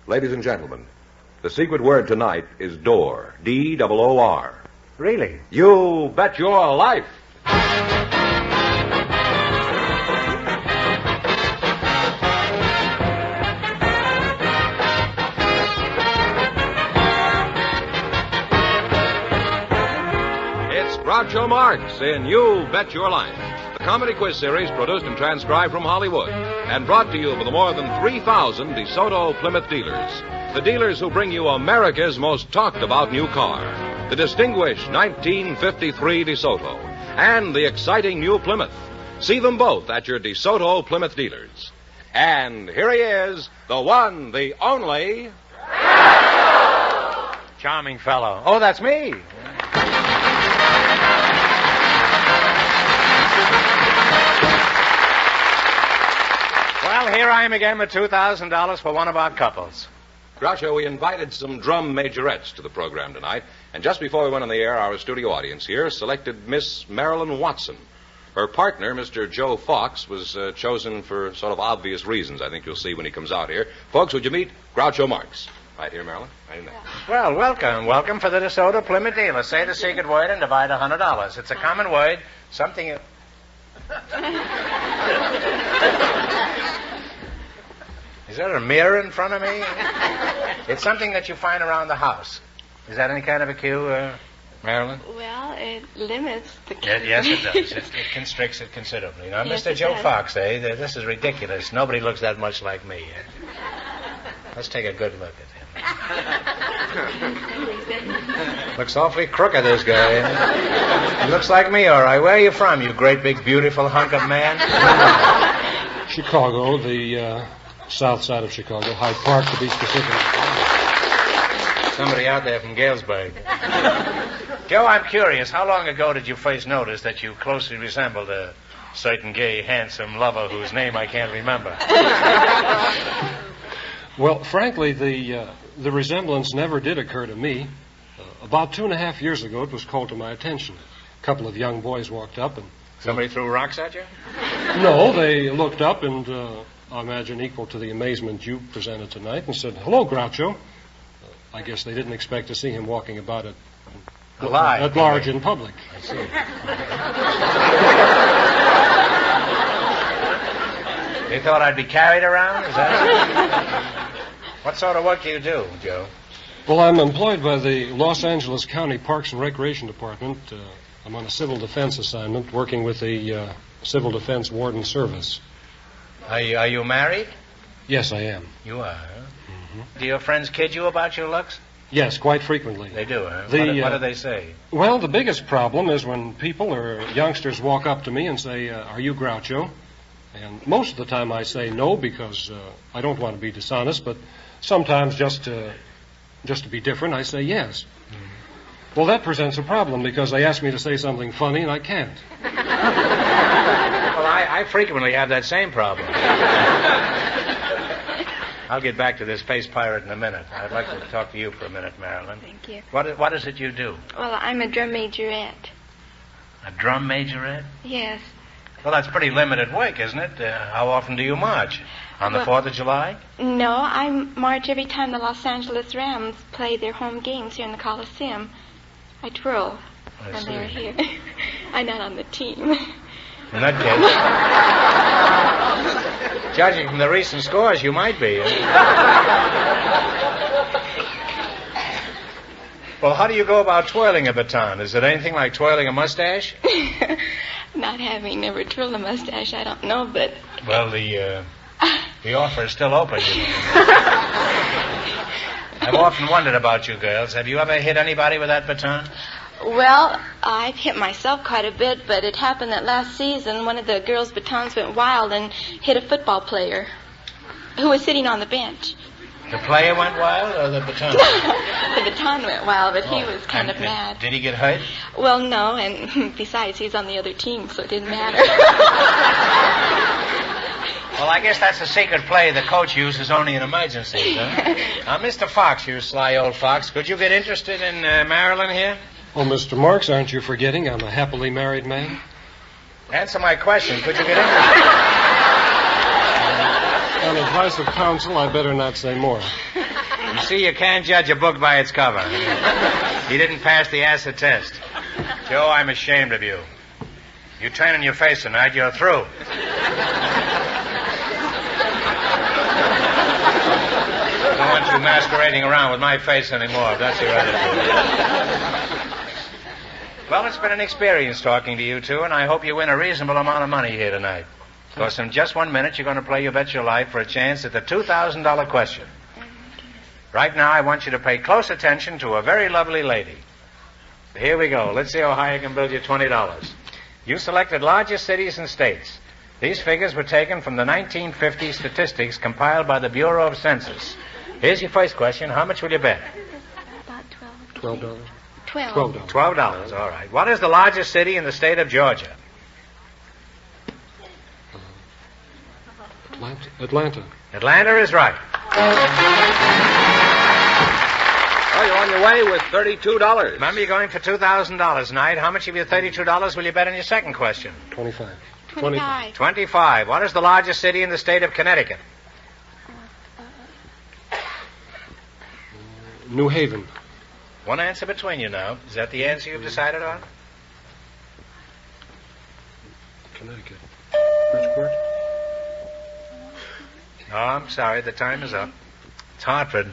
Ladies and gentlemen, the secret word tonight is door. D-O-O-R. Really? You bet your life. It's Groucho Marx in You Bet Your Life, the comedy quiz series produced and transcribed from Hollywood and brought to you by the more than 3,000 DeSoto Plymouth dealers. The dealers who bring you America's most talked-about new car, the distinguished 1953 DeSoto, and the exciting new Plymouth. See them both at your DeSoto Plymouth dealers. And here he is, the one, the only... Charming fellow. Oh, that's me. Well, here I am again with $2,000 for one of our couples. Groucho, we invited some drum majorettes to the program tonight, and just before we went on the air, our studio audience here selected Miss Marilyn Watson. Her partner, Mr. Joe Fox, was chosen for sort of obvious reasons. I think you'll see when he comes out here. Folks, would you meet Groucho Marx? Right here, Marilyn. Right in there. Well, welcome. Welcome for the DeSoto Plymouth dealer. Say the secret word and divide $100. It's a common word, something you... Is there a mirror in front of me? It's something that you find around the house. Is that any kind of a cue, Marilyn? Well, it limits the... Yes, it does. It constricts it considerably. Now, Yes, Mr. it Joe does. Fox, this is ridiculous. Nobody looks that much like me. Let's take a good look at him. Looks awfully crooked, this guy. He looks like me, all right. Where are you from, you great, big, beautiful hunk of man? Chicago, the south side of Chicago, Hyde Park to be specific. Somebody out there from Galesburg. Joe, I'm curious. How long ago did you first notice that you closely resembled a certain gay, handsome lover whose name I can't remember? Well, frankly, the resemblance never did occur to me. About 2.5 years ago, it was called to my attention. A couple of young boys walked up and... Somebody threw rocks at you? No, they looked up and, I imagine equal to the amazement you presented tonight, and said, "Hello, Groucho." I guess they didn't expect to see him walking about at large in public. I see. They thought I'd be carried around? Is that it? What sort of work do you do, Joe? Well, I'm employed by the Los Angeles County Parks and Recreation Department. I'm on a civil defense assignment, working with the Civil Defense Warden Service. Are you married? Yes, I am. You are, huh? Mm-hmm. Do your friends kid you about your looks? Yes, quite frequently. They do, huh? What do they say? Well, the biggest problem is when people or youngsters walk up to me and say, "Are you Groucho?" And most of the time I say no because I don't want to be dishonest, but sometimes just to be different, I say yes. Mm-hmm. Well, that presents a problem because they ask me to say something funny and I can't. Well, I frequently have that same problem. I'll get back to this space pirate in a minute. I'd like to talk to you for a minute, Marilyn. Thank you. What is it you do? Well, I'm a drum majorette. A drum majorette? Yes. Well, that's pretty limited work, isn't it? How often do you march? On the 4th of July? No, I march every time the Los Angeles Rams play their home games here in the Coliseum. I twirl when they're here. I'm not on the team. In that case, judging from the recent scores, you might be. Well, how do you go about twirling a baton? Is it anything like twirling a mustache? Not having never twirled a mustache, I don't know, but... Well, the offer is still open, you know. I've often wondered about you girls. Have you ever hit anybody with that baton? Well, I've hit myself quite a bit, but it happened that last season one of the girls' batons went wild and hit a football player who was sitting on the bench. The player went wild or the baton? The baton went wild, but he was kind of mad. Did he get hurt? Well, no, and besides, he's on the other team, so it didn't matter. Well, I guess that's a secret play the coach uses only in emergencies, huh? Now, Mr. Fox, you sly old fox, could you get interested in Marilyn here? Oh, Mr. Marx, aren't you forgetting I'm a happily married man? Answer my question. Could you get interested? On advice of counsel, I better not say more. You see, you can't judge a book by its cover. He didn't pass the acid test. Joe, I'm ashamed of you. You turn in your face tonight, you're through. I don't want you masquerading around with my face anymore, if that's your attitude. Well, it's been an experience talking to you two, and I hope you win a reasonable amount of money here tonight. Because in just 1 minute, you're going to play You Bet Your Life for a chance at the $2,000 question. Right now, I want you to pay close attention to a very lovely lady. Here we go. Let's see how high I can build you $20. You selected largest cities and states. These figures were taken from the 1950 statistics compiled by the Bureau of Census. Here's your first question. How much will you bet? About $12. $12. $12. All right. What is the largest city in the state of Georgia? Atlanta. Atlanta is right. Well, you're on your way with $32. Remember, you're going for $2,000 tonight. How much of your $32 will you bet on your second question? 25. 25. 25. What is the largest city in the state of Connecticut? New Haven. One answer between you now. Is that the answer you've decided on? Connecticut. Bridgeport. Oh, I'm sorry. The time is up. It's Hartford.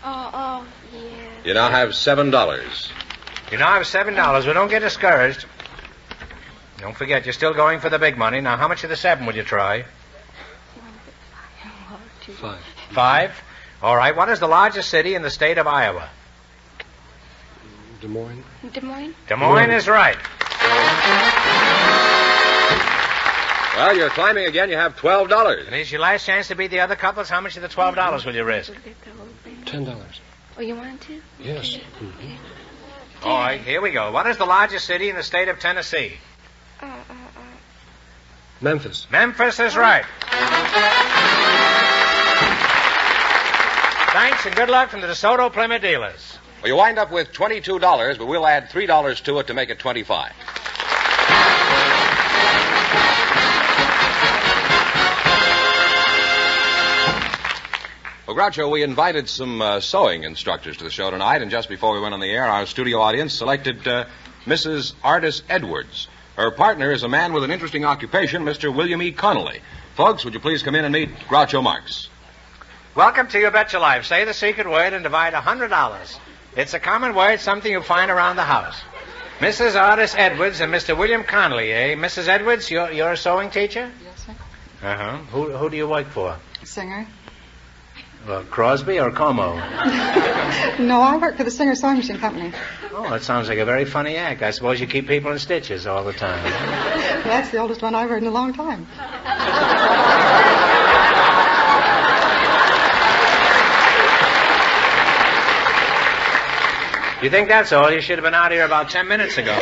Oh, yeah. You now have $7. You now have $7. Well, don't get discouraged. Don't forget, you're still going for the big money. Now, how much of the 7 would you try? 5. 5? All right. What is the largest city in the state of Iowa? Des Moines. Des Moines? Des Moines is right. Well, you're climbing again. You have $12. And here's your last chance to beat the other couples. How much of the $12 will you risk? $10. Oh, you want to? Yes. Okay. All right, here we go. What is the largest city in the state of Tennessee? Memphis. Memphis is right. Thanks and good luck from the DeSoto Plymouth dealers. Well, you wind up with $22, but we'll add $3 to it to make it $25. Well, Groucho, we invited some sewing instructors to the show tonight, and just before we went on the air, our studio audience selected Mrs. Ardis Edwards. Her partner is a man with an interesting occupation, Mr. William E. Connolly. Folks, would you please come in and meet Groucho Marx? Welcome to You Bet Your Life. Say the secret word and divide $100. It's a common word, something you find around the house. Mrs. Ardis Edwards and Mr. William Connolly, eh? Mrs. Edwards, you're a sewing teacher? Yes, sir. Uh-huh. Who do you work for? Singer? Crosby or Como? No, I work for the Singer Sewing Machine Company. Oh, that sounds like a very funny act. I suppose you keep people in stitches all the time. That's the oldest one I've heard in a long time. You think that's all? You should have been out here about 10 minutes ago.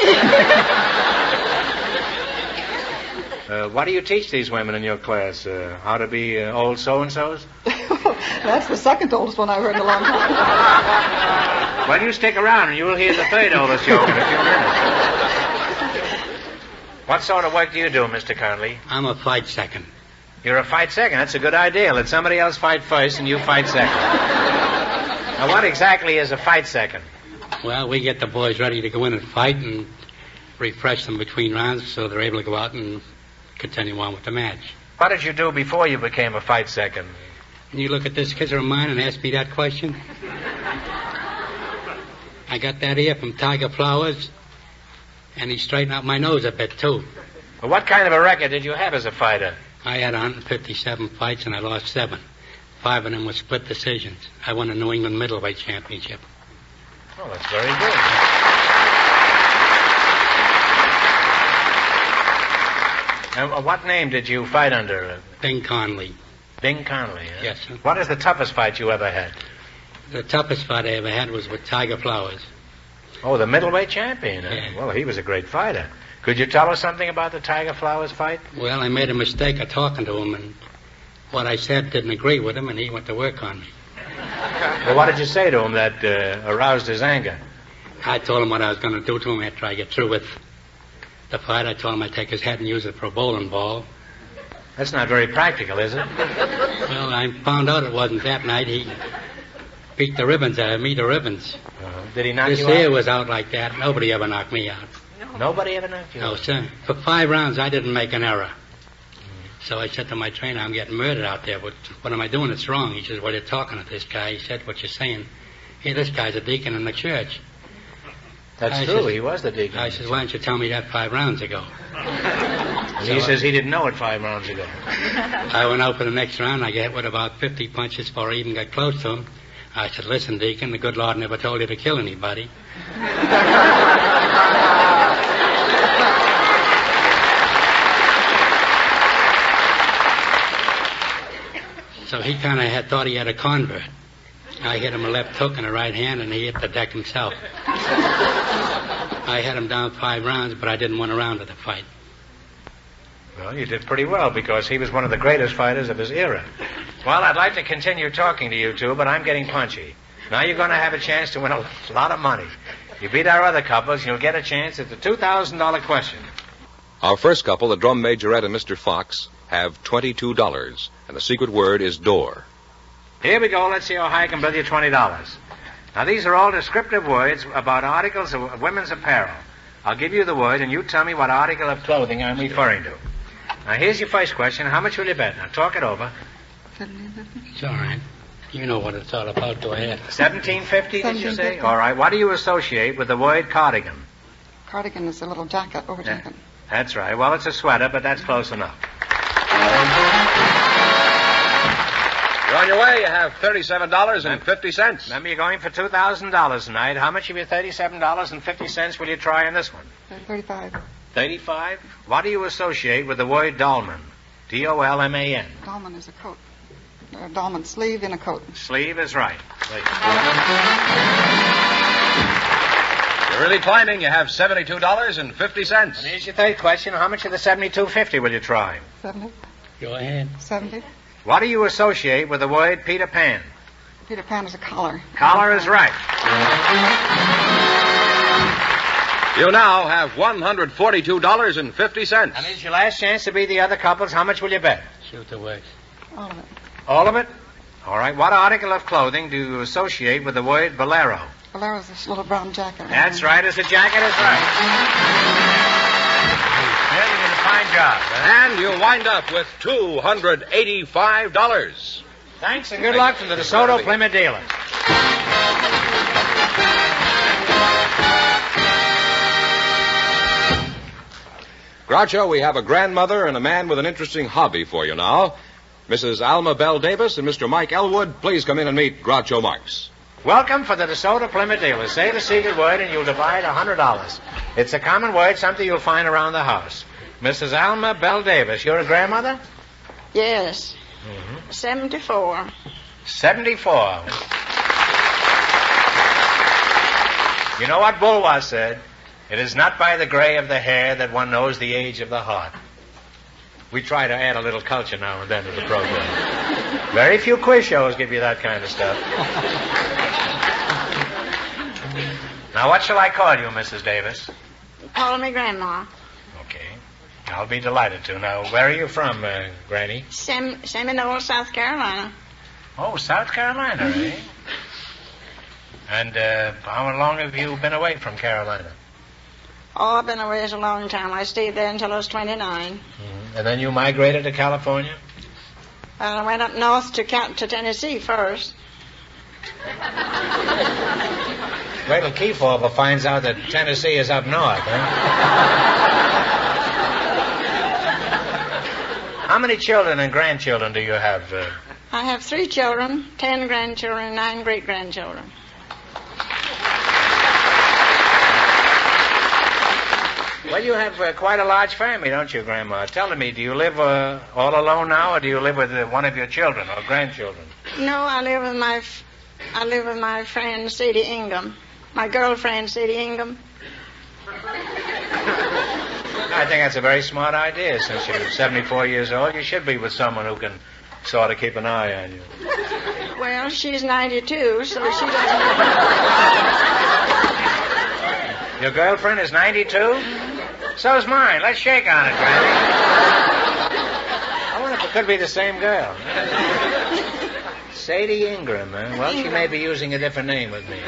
What do you teach these women in your class? How to be old so-and-sos? That's the second oldest one I've heard in a long time. Well, you stick around and you will hear the third oldest joke in a few minutes. What sort of work do you do, Mr. Connolly? I'm a fight second. You're a fight second. That's a good idea. Let somebody else fight first and you fight second. Now, what exactly is a fight second? Well, we get the boys ready to go in and fight and refresh them between rounds so they're able to go out and continue on with the match. What did you do before you became a fight second? You look at this kisser of mine and ask me that question? I got that ear from Tiger Flowers, and he straightened out my nose a bit, too. Well, what kind of a record did you have as a fighter? I had 157 fights, and I lost 7. 5 of them were split decisions. I won the New England Middleweight Championship. Oh, that's very good. And what name did you fight under? Bing Conley. Bing Connolly, huh? Yes, sir. What is the toughest fight you ever had? The toughest fight I ever had was with Tiger Flowers. Oh, the middleweight champion, huh? Yeah. Well, he was a great fighter. Could you tell us something about the Tiger Flowers fight? Well, I made a mistake of talking to him, and what I said didn't agree with him, and he went to work on me. Well, what did you say to him that aroused his anger? I told him what I was going to do to him after I get through with the fight. I told him I'd take his head and use it for a bowling ball. That's not very practical, is it? Well, I found out it wasn't that night. He beat the ribbons out of me, the ribbons. Did he knock This you here out? was out like that. Nobody ever knocked me out. Nobody ever knocked you No, out? sir. For 5 rounds, I didn't make an error. So I said to my trainer, I'm getting murdered out there. What am I doing? It's wrong. He says, well, you're talking to this guy. He said, what you're saying. Hey, this guy's a deacon in the church. That's true. He was the deacon. I says, why didn't you tell me that 5 rounds ago? And he says he didn't know it 5 rounds ago. I went out for the next round. I got with about 50 punches before I even got close to him. I said, listen, Deacon, the good Lord never told you to kill anybody. So he kind of thought he had a convert. I hit him a left hook and a right hand, and he hit the deck himself. I had him down 5 rounds, but I didn't win a round of the fight. Well, you did pretty well because he was one of the greatest fighters of his era. Well, I'd like to continue talking to you two, but I'm getting punchy. Now you're going to have a chance to win a lot of money. You beat our other couples, you'll get a chance at the $2,000 question. Our first couple, the drum majorette and Mr. Fox, have $22, and the secret word is door. Here we go. Let's see how high I can bill you $20. Now, these are all descriptive words about articles of women's apparel. I'll give you the word, and you tell me what article of clothing I'm referring to. Now, here's your first question. How much will you bet? Now, talk it over. It's all right. You know what it's all about. Go ahead. $17.50, did you say? $17.50. All right. What do you associate with the word cardigan? Cardigan is a little jacket, over jacket. That's right. Well, it's a sweater, but that's close enough. You're on your way. You have $37.50. Remember, you're going for $2,000 tonight. How much of your $37.50 will you try on this one? 35. 35? What do you associate with the word dolman? D-O-L-M-A-N. Dolman is a coat. A dolman sleeve in a coat. Sleeve is right. You're really climbing. You have $72.50. And here's your third question. How much of the $72.50 will you try? 70. Go ahead. 70. What do you associate with the word Peter Pan? Peter Pan is a collar. Collar is right. You now have $142.50. And here's your last chance to beat the other couples. How much will you bet? Shoot the works. All of it. All of it? All right. What article of clothing do you associate with the word bolero? Bolero's this little brown jacket. That's right. As a jacket is right. Yeah, you did a fine job. And you wind up with $285. Thanks and good luck from the DeSoto Plymouth dealers. Groucho, we have a grandmother and a man with an interesting hobby for you now. Mrs. Alma Bell Davis and Mr. Mike Elwood, please come in and meet Groucho Marx. Welcome for the DeSoto Plymouth dealers. Say the secret word and you'll divide $100. It's a common word, something you'll find around the house. Mrs. Alma Bell Davis, you're a grandmother? Yes. 74. 74. You know what Bulwer said? It is not by the gray of the hair that one knows the age of the heart. We try to add a little culture now and then to the program. Very few quiz shows give you that kind of stuff. Now, what shall I call you, Mrs. Davis? Call me Grandma. Okay. I'll be delighted to. Now, where are you from, Granny? Seminole, South Carolina. Oh, South Carolina, eh? And how long have you been away from Carolina? Oh, I've been away a long time. I stayed there until I was 29. And then you migrated to California? Well, I went up north to Tennessee first. Wait till Kefauver finds out that Tennessee is up north, huh? How many children and grandchildren do you have? I have 3 children, 10 grandchildren, and 9 great-grandchildren. Well, you have quite a large family, don't you, Grandma? Tell me, do you live all alone now, or do you live with one of your children or grandchildren? No, I live with my friend Sadie Ingham, my girlfriend Sadie Ingham. I think that's a very smart idea. Since you're 74 years old, you should be with someone who can sort of keep an eye on you. Well, she's 92, so she doesn't. Your girlfriend is 92? So's mine. Let's shake on it, Granny. I wonder if it could be the same girl. Sadie Ingram, huh? Well, she may be using a different name with me.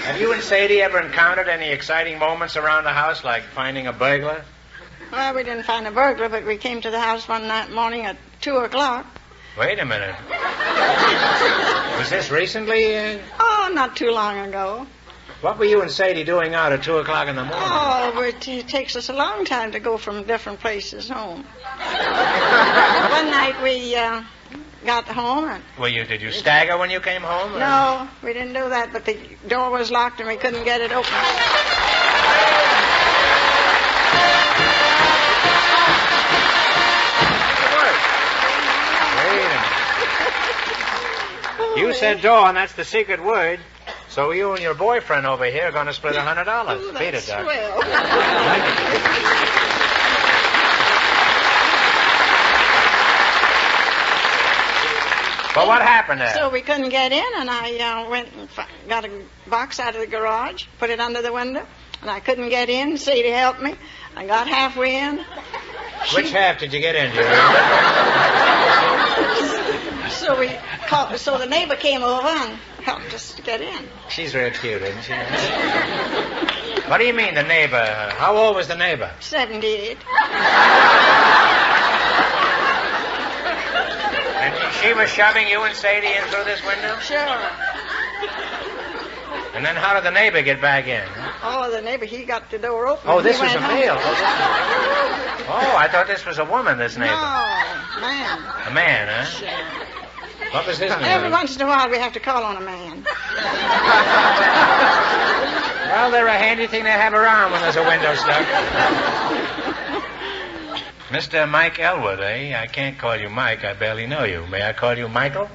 Have you and Sadie ever encountered any exciting moments around the house, like finding a burglar? Well, we didn't find a burglar, but we came to the house one night morning at 2 o'clock. Wait a minute. Was this recently? Oh, not too long ago. What were you and Sadie doing out at 2 o'clock in the morning? Oh, it takes us a long time to go from different places home. One night we got home. And Did you stagger when you came home? Or? no, we didn't do that, but the door was locked and we couldn't get it open. You said door, and that's the secret word. So you and your boyfriend over here are going to split $100. Beat it, Doc. Well. But what happened there? So we couldn't get in, and I went and got a box out of the garage, put it under the window, and I couldn't get in. Sadie helped me. I got halfway in. Which half did you get in, Julie? So the neighbor came over and helped us to get in. She's real cute, isn't she? What do you mean, the neighbor? How old was the neighbor? 78. And she was shoving you and Sadie in through this window? Sure. And then how did the neighbor get back in? Oh, the neighbor, he got the door open. Oh, this He was a went home. male. Oh, I thought this was a woman, this neighbor. No, man. A man, huh? Sure. What was his name? Every once in a while we have to call on a man. Well, they're a handy thing to have around when there's a window stuck. Mr. Mike Elwood, eh? I can't call you Mike. I barely know you. May I call you Michael?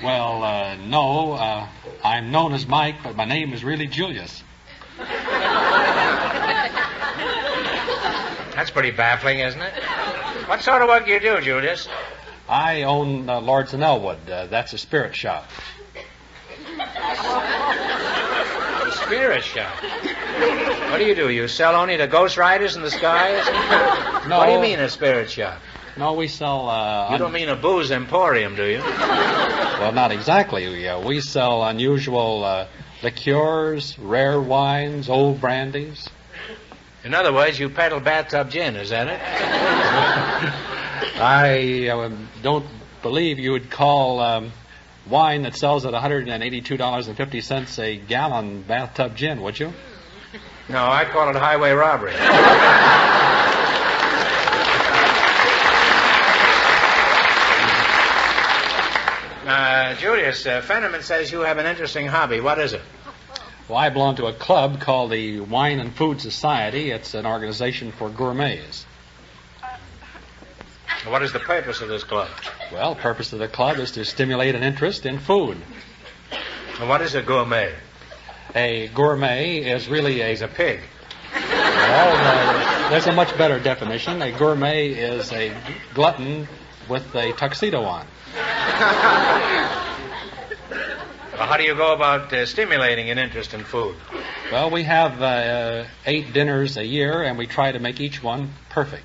Well, no. I'm known as Mike, but my name is really Julius. That's pretty baffling, isn't it? What sort of work do you do, Julius? I own Lords and Elwood. That's a spirit shop. A spirit shop. What do? You sell only to ghost riders in the skies? No. What do you mean, a spirit shop? No, we sell... You don't mean a booze emporium, do you? Well, not exactly. We sell unusual liqueurs, rare wines, old brandies. In other words, you peddle bathtub gin, is that it? I don't believe you would call wine that sells at $182.50 a gallon bathtub gin, would you? No, I call it highway robbery. Julius, Fenneman says you have an interesting hobby. What is it? Well, I belong to a club called the Wine and Food Society. It's an organization for gourmets. What is the purpose of this club? Well, the purpose of the club is to stimulate an interest in food. And what is a gourmet? A gourmet is really He's a pig. Well, there's a much better definition. A gourmet is a glutton with a tuxedo on. Well, how do you go about stimulating an interest in food? Well, we have 8 dinners a year, and we try to make each one perfect.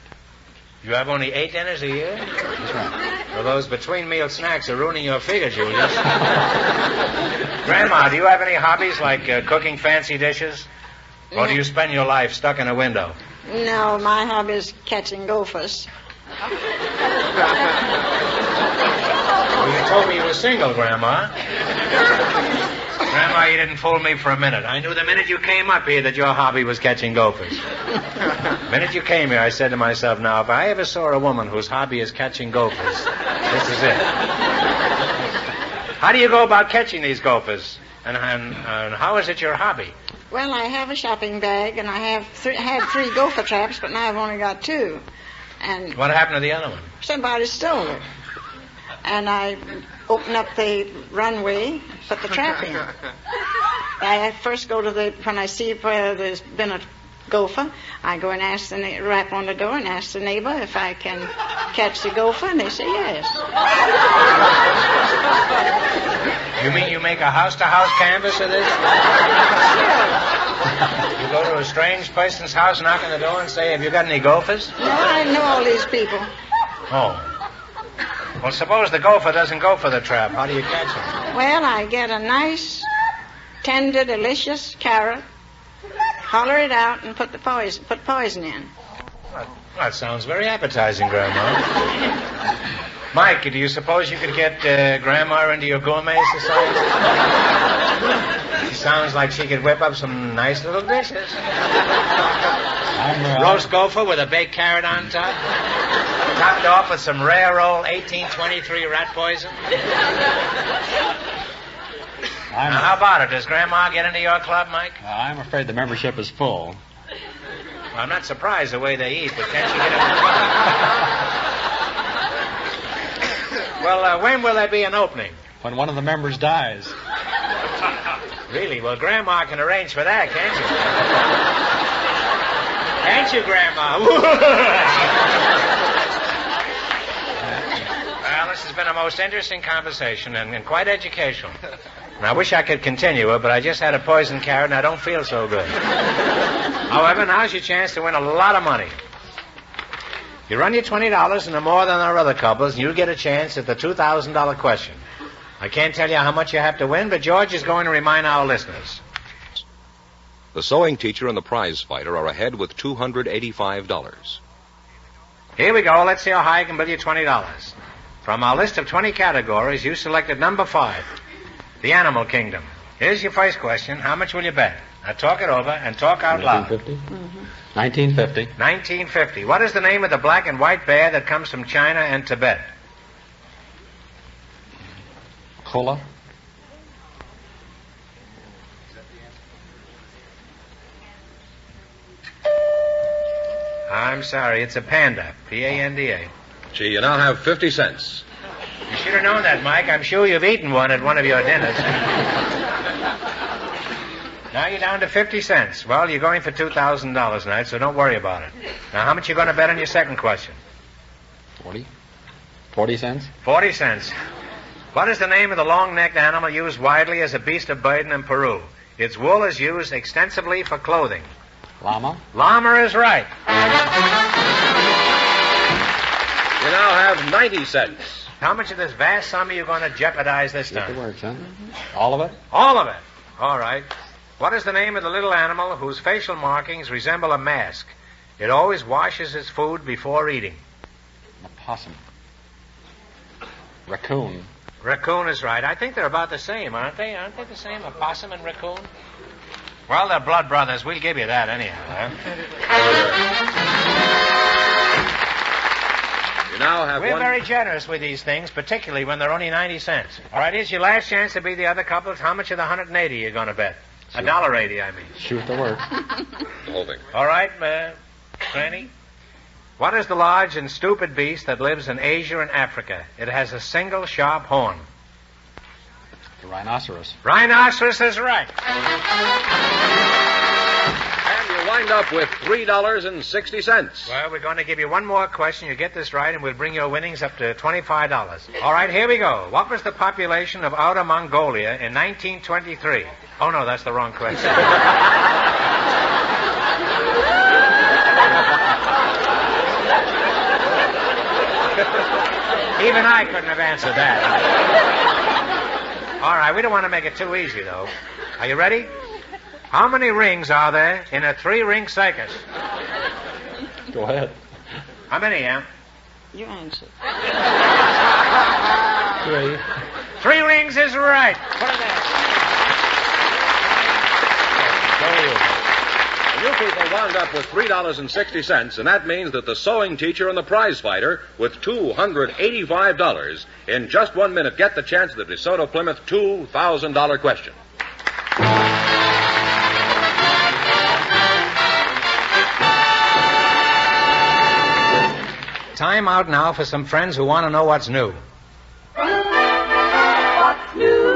You have only 8 dinners a year? That's right. Well, those between-meal snacks are ruining your figure, Julius. Grandma, do you have any hobbies like cooking fancy dishes? Or do you spend your life stuck in a window? No, my hobby is catching gophers. Well, you told me you were single, Grandma. Grandma, you didn't fool me for a minute. I knew the minute you came up here that your hobby was catching gophers. The minute you came here, I said to myself, now, if I ever saw a woman whose hobby is catching gophers, this is it. How do you go about catching these gophers? And how is it your hobby? Well, I have a shopping bag, and I have had 3 gopher traps, but now I've only got 2. And What happened to the other one? somebody stole it. And I open up the runway, put the trap in. I first go to when I see where there's been a gopher, I go and ask rap on the door and ask the neighbor if I can catch the gopher, and they say yes. You mean you make a house-to-house canvas of this? You go to a strange person's house, knock on the door, and say, have you got any gophers? No, I know all these people. Oh. Well, suppose the gopher doesn't go for the trap. How do you catch him? Well, I get a nice, tender, delicious carrot, hollow it out, and put poison in. Well, that sounds very appetizing, Grandma. Mike, do you suppose you could get Grandma into your gourmet society? She sounds like she could whip up some nice little dishes. Roast gopher with a baked carrot on top. Topped off with some rare old 1823 rat poison. Now, how about it? Does Grandma get into your club, Mike? I'm afraid the membership is full. Well, I'm not surprised the way they eat, but can't you get into the club? Well, when will there be an opening? When one of the members dies. Really? Well, Grandma can arrange for that, can't you? Can't you, Grandma? Well, this has been a most interesting conversation and quite educational. And I wish I could continue it, but I just had a poison carrot and I don't feel so good. However, now's your chance to win a lot of money. You run your $20 into more than our other couples, and you get a chance at the $2,000 question. I can't tell you how much you have to win, but George is going to remind our listeners. The sewing teacher and the prize fighter are ahead with $285. Here we go. Let's see how high I can bill you $20. From our list of 20 categories, you selected number 5, the animal kingdom. Here's your first question. How much will you bet? Now talk it over and talk out loud. 1950. 1950. What is the name of the black and white bear that comes from China and Tibet? Cola. I'm sorry, it's a panda. P-A-N-D-A. Gee, you now have 50 cents. You should have known that, Mike. I'm sure you've eaten one at one of your dinners. Now you're down to 50 cents. Well, you're going for $2,000 tonight, so don't worry about it. Now, how much you going to bet on your second question? 40. 40 cents. 40 cents. What is the name of the long-necked animal used widely as a beast of burden in Peru? Its wool is used extensively for clothing. Llama. Llama is right. You now have 90 cents. How much of this vast sum are you going to jeopardize this Get time? the works, huh? All of it? All of it. All right. What is the name of the little animal whose facial markings resemble a mask? It always washes its food before eating. A possum. Raccoon. Raccoon is right. I think they're about the same, aren't they? Aren't they the same, a possum and raccoon? Well, they're blood brothers. We'll give you that anyhow, huh? You now have We're very generous with these things, particularly when they're only 90 cents. All right, here's your last chance to be the other couples. How much of the 180 you going to bet? $1.80, I mean. Shoot the work. The whole thing. All right, Granny. What is the large and stupid beast that lives in Asia and Africa? It has a single sharp horn. The rhinoceros. Rhinoceros is right. And you wind up with $3.60. Well, we're going to give you one more question. You get this right, and we'll bring your winnings up to $25. All right, here we go. What was the population of Outer Mongolia in 1923? Oh, no, that's the wrong question. Even I couldn't have answered that. All right, we don't want to make it too easy, though. Are you ready? How many rings are there in a 3-ring circus? Go ahead. How many, Am? You answer. 3. 3 rings is right. Put it there. You people wound up with $3.60, and that means that the sewing teacher and the prize fighter, with $285, in just 1 minute get the chance of the DeSoto Plymouth $2,000 question. Time out now for some friends who want to know what's new. What's new?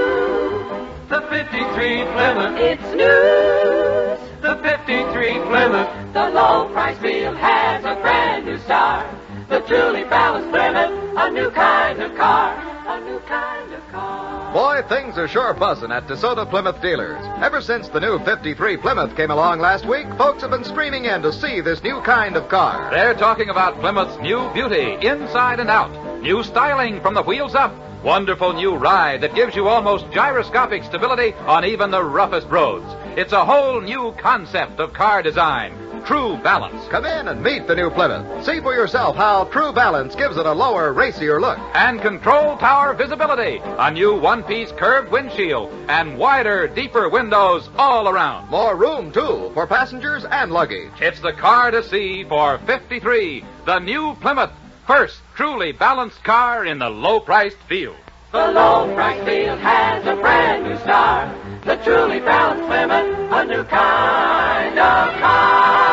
The 53 Plymouth. It's news. The 53 Plymouth. The low price deal has a brand new star. The truly balanced Plymouth, a new kind of car. A new kind of car. Boy, things are sure buzzing at DeSoto Plymouth dealers. Ever since the new 53 Plymouth came along last week, folks have been streaming in to see this new kind of car. They're talking about Plymouth's new beauty, inside and out. new styling from the wheels up, wonderful new ride that gives you almost gyroscopic stability on even the roughest roads. It's a whole new concept of car design. True Balance. Come in and meet the new Plymouth. See for yourself how True Balance gives it a lower, racier look. And Control Tower Visibility, a new one-piece curved windshield, and wider, deeper windows all around. More room, too, for passengers and luggage. It's the car to see for 53, the new Plymouth. First truly balanced car in the low-priced field. The low-priced field has a brand new star. The truly balanced Plymouth, a new kind of car.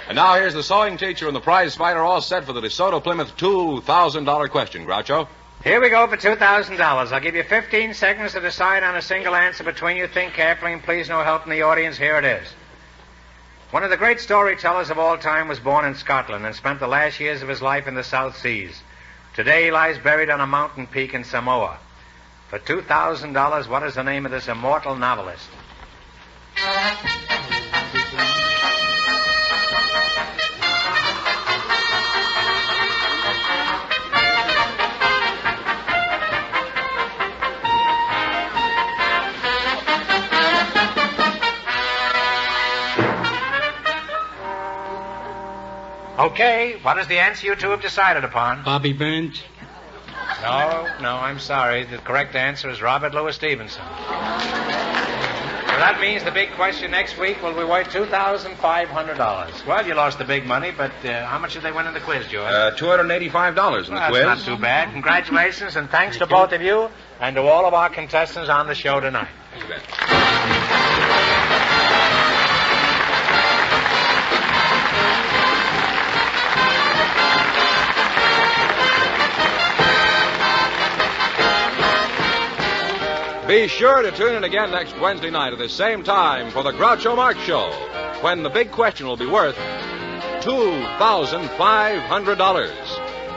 And now here's the sewing teacher and the prize fighter all set for the DeSoto Plymouth $2,000 question, Groucho. Here we go for $2,000. I'll give you 15 seconds to decide on a single answer between you. Think carefully, and please no help from the audience. Here it is. One of the great storytellers of all time was born in Scotland and spent the last years of his life in the South Seas. Today he lies buried on a mountain peak in Samoa. For $2,000, what is the name of this immortal novelist? Okay, what is the answer you two have decided upon? Bobby Burns. No, I'm sorry. The correct answer is Robert Louis Stevenson. So that means the big question next week will be worth $2,500. Well, you lost the big money, but how much did they win in the quiz, George? $285 in the quiz. That's not too bad. Congratulations, and thanks to both of you and to all of our contestants on the show tonight. Thank you, Ben. Be sure to tune in again next Wednesday night at the same time for the Groucho Marx Show, when the big question will be worth $2,500.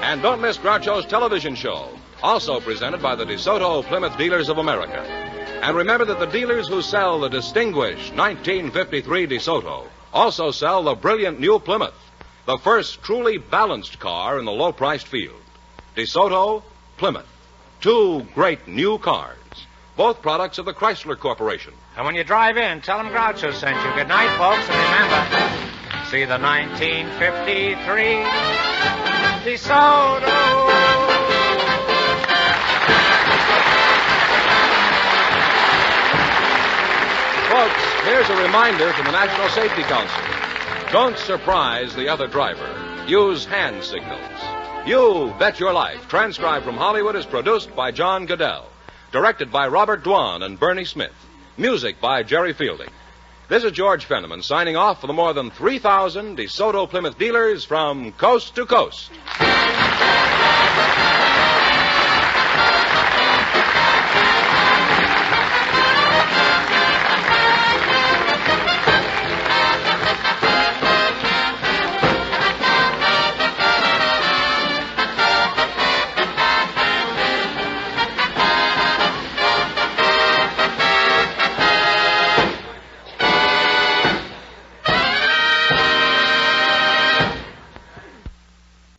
And don't miss Groucho's television show, also presented by the DeSoto Plymouth Dealers of America. And remember that the dealers who sell the distinguished 1953 DeSoto also sell the brilliant new Plymouth, the first truly balanced car in the low-priced field. DeSoto, Plymouth, two great new cars. Both products of the Chrysler Corporation. And when you drive in, tell them Groucho sent you. Good night, folks, and remember, see the 1953 DeSoto. Folks, here's a reminder from the National Safety Council. Don't surprise the other driver. Use hand signals. You Bet Your Life, transcribed from Hollywood, is produced by John Goodell. Directed by Robert Dwan and Bernie Smith. Music by Jerry Fielding. This is George Fenneman signing off for the more than 3,000 DeSoto Plymouth dealers from coast to coast.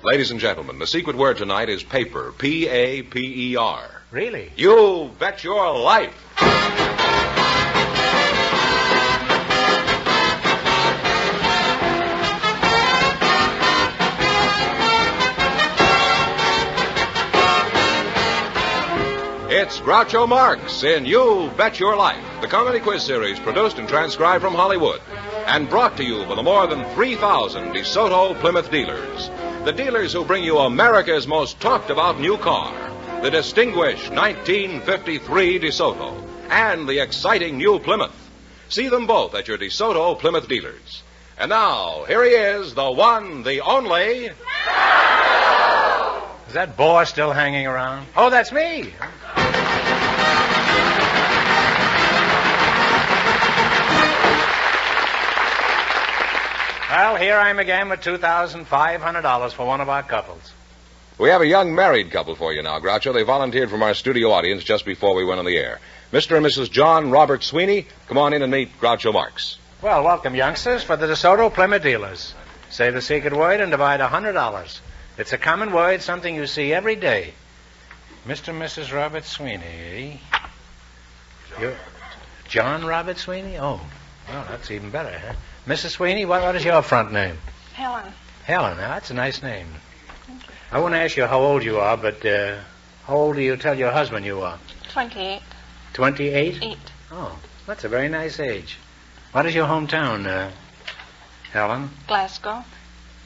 Ladies and gentlemen, the secret word tonight is paper. P-A-P-E-R. Really? You bet your life. It's Groucho Marx in You Bet Your Life, the comedy quiz series produced and transcribed from Hollywood and brought to you by the more than 3,000 DeSoto Plymouth dealers. The dealers who bring you America's most talked-about new car, the distinguished 1953 DeSoto, and the exciting new Plymouth. See them both at your DeSoto Plymouth dealers. And now, here he is, the one, the only... Is that Boar still hanging around? Oh, that's me. Well, here I am again with $2,500 for one of our couples. We have a young married couple for you now, Groucho. They volunteered from our studio audience just before we went on the air. Mr. and Mrs. John Robert Sweeney, come on in and meet Groucho Marx. Well, welcome, youngsters, for the DeSoto Plymouth dealers. Say the secret word and divide $100. It's a common word, something you see every day. Mr. and Mrs. Robert Sweeney, eh? John Robert Sweeney? Oh, well, that's even better, huh? Mrs. Sweeney, what is your front name? Helen. Helen, now that's a nice name. I won't ask you how old you are, but how old do you tell your husband you are? 28. 28? 8. Oh, that's a very nice age. What is your hometown, Helen? Glasgow.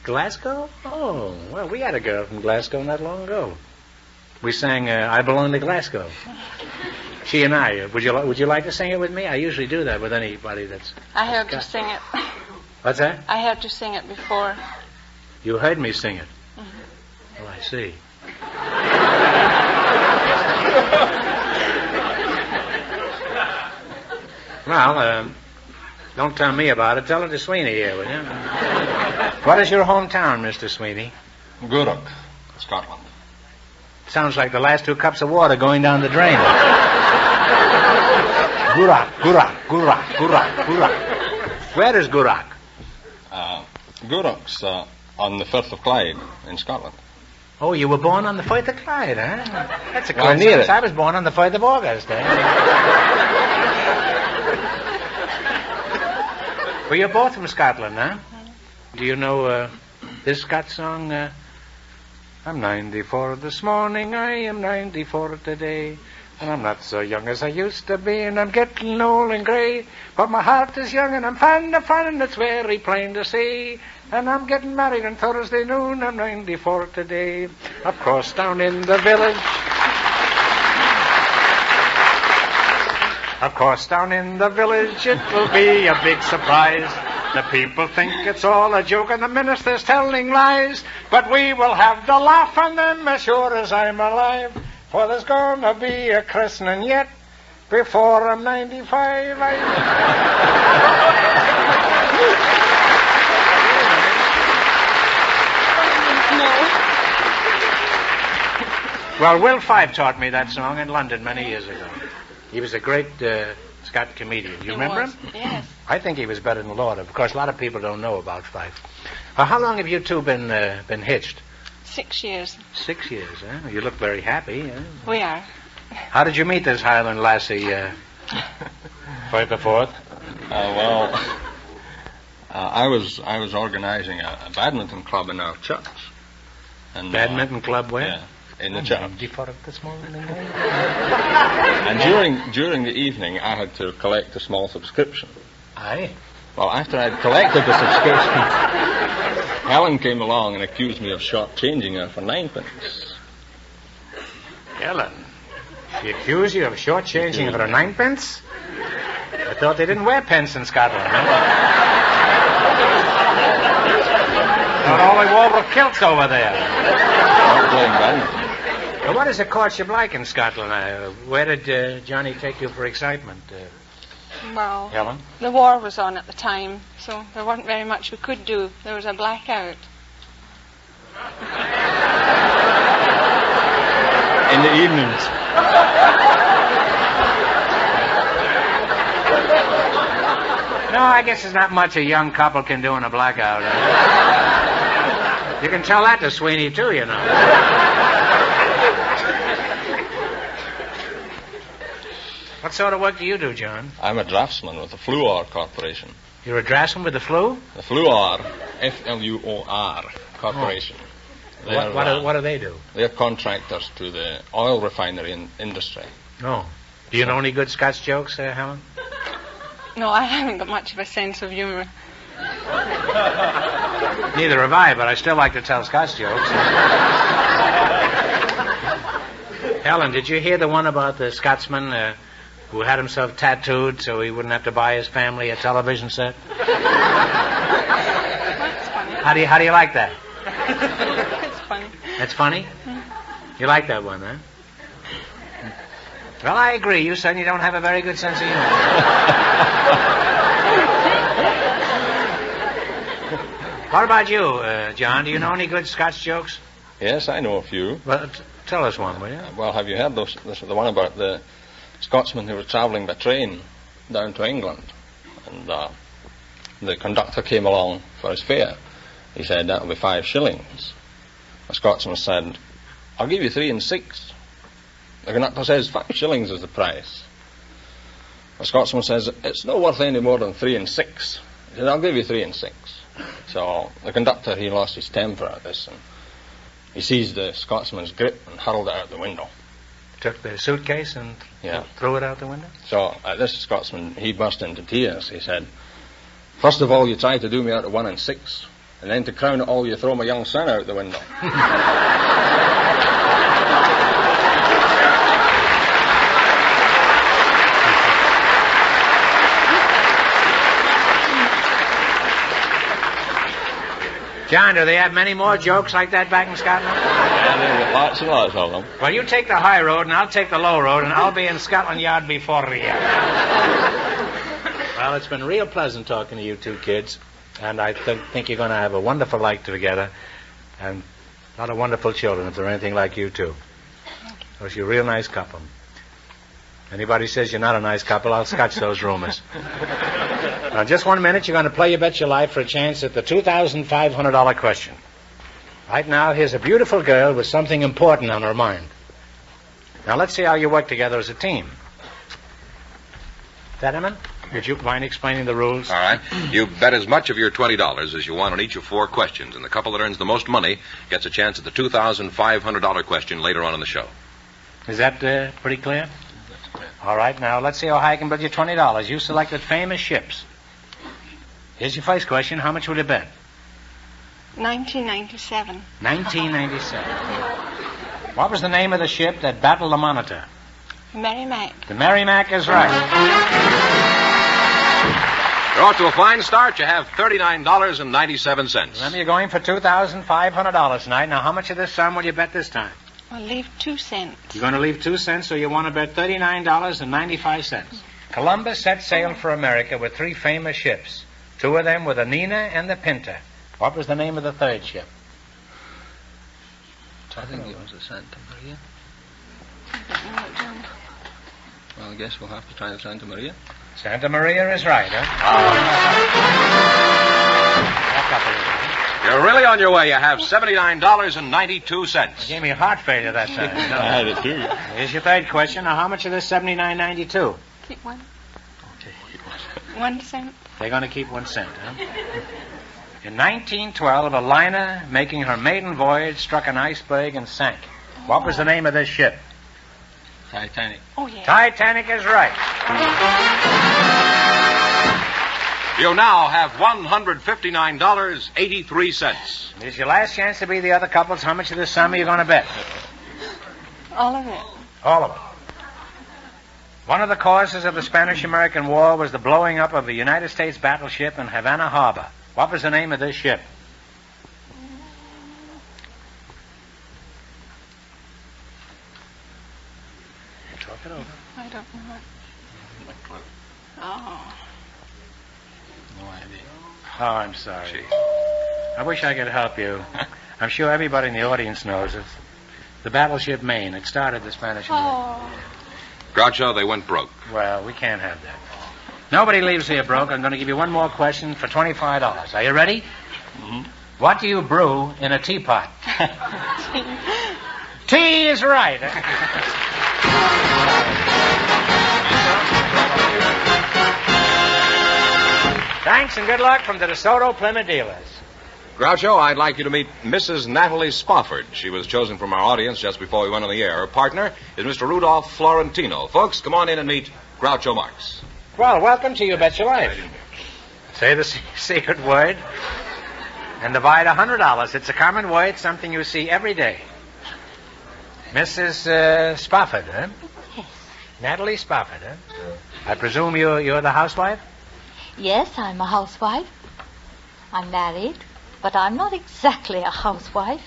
Glasgow? Oh, well, we had a girl from Glasgow not long ago. We sang I Belong to Glasgow. She and I. Would you like to sing it with me? I usually do that with anybody that's... I heard you sing it. What's that? I heard you sing it before. You heard me sing it? Mm-hmm. Oh, I see. Well, don't tell me about it. Tell it to Sweeney here, will you? What is your hometown, Mr. Sweeney? Gourock, Scotland. Sounds like the last 2 cups of water going down the drain. Gourock, Gourock, Gourock, Gourock, Gourock. Where is Gourock? Gourock's on the Firth of Clyde in Scotland. Oh, you were born on the Firth of Clyde, huh? That's a Well, coincidence. near it. I was born on the 1st of August, eh? Well, you're both from Scotland, huh? Do you know this Scots song? I'm 94 this morning, I am 94 today. And I'm not so young as I used to be, and I'm getting old and grey. But my heart is young, and I'm fond of fun, and it's very plain to see. And I'm getting married on Thursday noon, I'm 94 today. Of course, down in the village... Of course, down in the village, it will be a big surprise. The people think it's all a joke, and the minister's telling lies. But we will have the laugh on them as sure as I'm alive. For there's gonna be a christening yet before I'm 95. Well, Will Fife taught me that song in London many years ago. He was a great Scott comedian. Do you remember him? Yes. I think he was better than Lauder. Of course, a lot of people don't know about Fife. How long have you two been hitched? 6 years. 6 years, huh? You look very happy, huh? We are. How did you meet this Highland lassie, Fife the Fourth? I was organizing a badminton club in our church. And, Badminton club where? Yeah, in the church. This morning. And during the evening, I had to collect a small subscription. Aye. Well, after I'd collected the subscription, Helen came along and accused me of short-changing her for 9p. Helen? She accused you of short-changing her for 9p? I thought they didn't wear pence in Scotland, huh? Thought all they wore were kilts over there. Not playing badminton. Well, what is a courtship like in Scotland? Where did Johnny take you for excitement? Well, Helen? the war was on at the time, so there wasn't very much we could do. There was a blackout. In the evenings. No, I guess there's not much a young couple can do in a blackout. You can tell that to Sweeney, too, you know. What sort of work do you do, John? I'm a draftsman with the Fluor Corporation. You're a draftsman with the flu? The Fluor, F-L-U-O-R Corporation. Oh. What do they do? They're contractors to the oil refinery industry. No. Do you know any good Scots jokes, Helen? No, I haven't got much of a sense of humor. Neither have I, but I still like to tell Scots jokes. Helen, did you hear the one about the Scotsman who had himself tattooed so he wouldn't have to buy his family a television set? That's funny. How do you like that? It's funny. That's funny? You like that one, huh? Well, I agree. You certainly don't have a very good sense of humor. What about you, John? Do you know any good Scots jokes? Yes, I know a few. Well, tell us one, will you? Well, have you heard the one about the Scotsman who was travelling by train down to England? And the conductor came along for his fare. He said, that'll be 5 shillings. The Scotsman said, I'll give you 3 and 6. The conductor says 5 shillings is the price. The Scotsman says, it's not worth any more than 3 and 6. He said, I'll give you 3 and 6. So the conductor, he lost his temper at this, and he seized the Scotsman's grip and hurled it out the window. Took the suitcase and threw it out the window? So at this, Scotsman, he burst into tears. He said, first of all, you tried to do me out of 1 and 6, and then to crown it all, you throw my young son out the window. John, do they have many more jokes like that back in Scotland? Yeah, there are lots and lots of them. Well, you take the high road, and I'll take the low road, and I'll be in Scotland Yard before you. Well, it's been real pleasant talking to you two kids, and I think you're going to have a wonderful life together, and a lot of wonderful children if they're anything like you two. Because you're a real nice couple. Anybody says you're not a nice couple, I'll scotch those rumors. Now, just 1 minute, you're going to play You Bet Your Life for a chance at the $2,500 question. Right now, here's a beautiful girl with something important on her mind. Now, let's see how you work together as a team. Fetterman, would you mind explaining the rules? All right. You bet as much of your $20 as you want on each of 4 questions, and the couple that earns the most money gets a chance at the $2,500 question later on in the show. Is that pretty clear? All right, now, let's see how high I can bet you $20. You selected famous ships. Here's your first question. How much will you bet? 1997. 1997. What was the name of the ship that battled the Monitor? Merrimack. The Merrimack is right. You're off to a fine start. You have $39.97. Remember, you're going for $2,500 tonight. Now, how much of this sum will you bet this time? I'll leave 2 cents. You're going to leave 2 cents, so you want to bet $39.95. Columbus set sail for America with 3 famous ships. 2 of them were the Nina and the Pinta. What was the name of the third ship? I think it was the Santa Maria. Well, I guess we'll have to try the Santa Maria. Santa Maria is right, huh? You're really on your way. You have $79.92. You gave me heart failure that time. No. I had it too. Here's your third question. Now, how much of this $79.92? Keep 1. 1 cent. They're going to keep 1 cent, huh? In 1912, a liner making her maiden voyage struck an iceberg and sank. What was the name of this ship? Titanic. Oh, yeah. Titanic is right. You now have $159.83. Here's your last chance to be the other couples. How much of this sum are you going to bet? All of it. All of it. One of the causes of the Spanish-American War was the blowing up of a United States battleship in Havana Harbor. What was the name of this ship? Talk it over. I don't know. Oh. No idea. Oh, I'm sorry. I wish I could help you. I'm sure everybody in the audience knows it. The battleship Maine. It started the Spanish War. Oh. Groucho, they went broke. Well, we can't have that. Nobody leaves here broke. I'm going to give you one more question for $25. Are you ready? Mm-hmm. What do you brew in a teapot? Tea is right. Thanks and good luck from the DeSoto Plymouth dealers. Groucho, I'd like you to meet Mrs. Natalie Spofford. She was chosen from our audience just before we went on the air. Her partner is Mr. Rudolph Florentino. Folks, come on in and meet Groucho Marx. Well, welcome to You Bet Your Life. Say the secret word and divide $100. It's a common word, something you see every day. Mrs. Spofford, huh? Yes. Natalie Spofford, huh? I presume you're the housewife? Yes, I'm a housewife. I'm married, but I'm not exactly a housewife.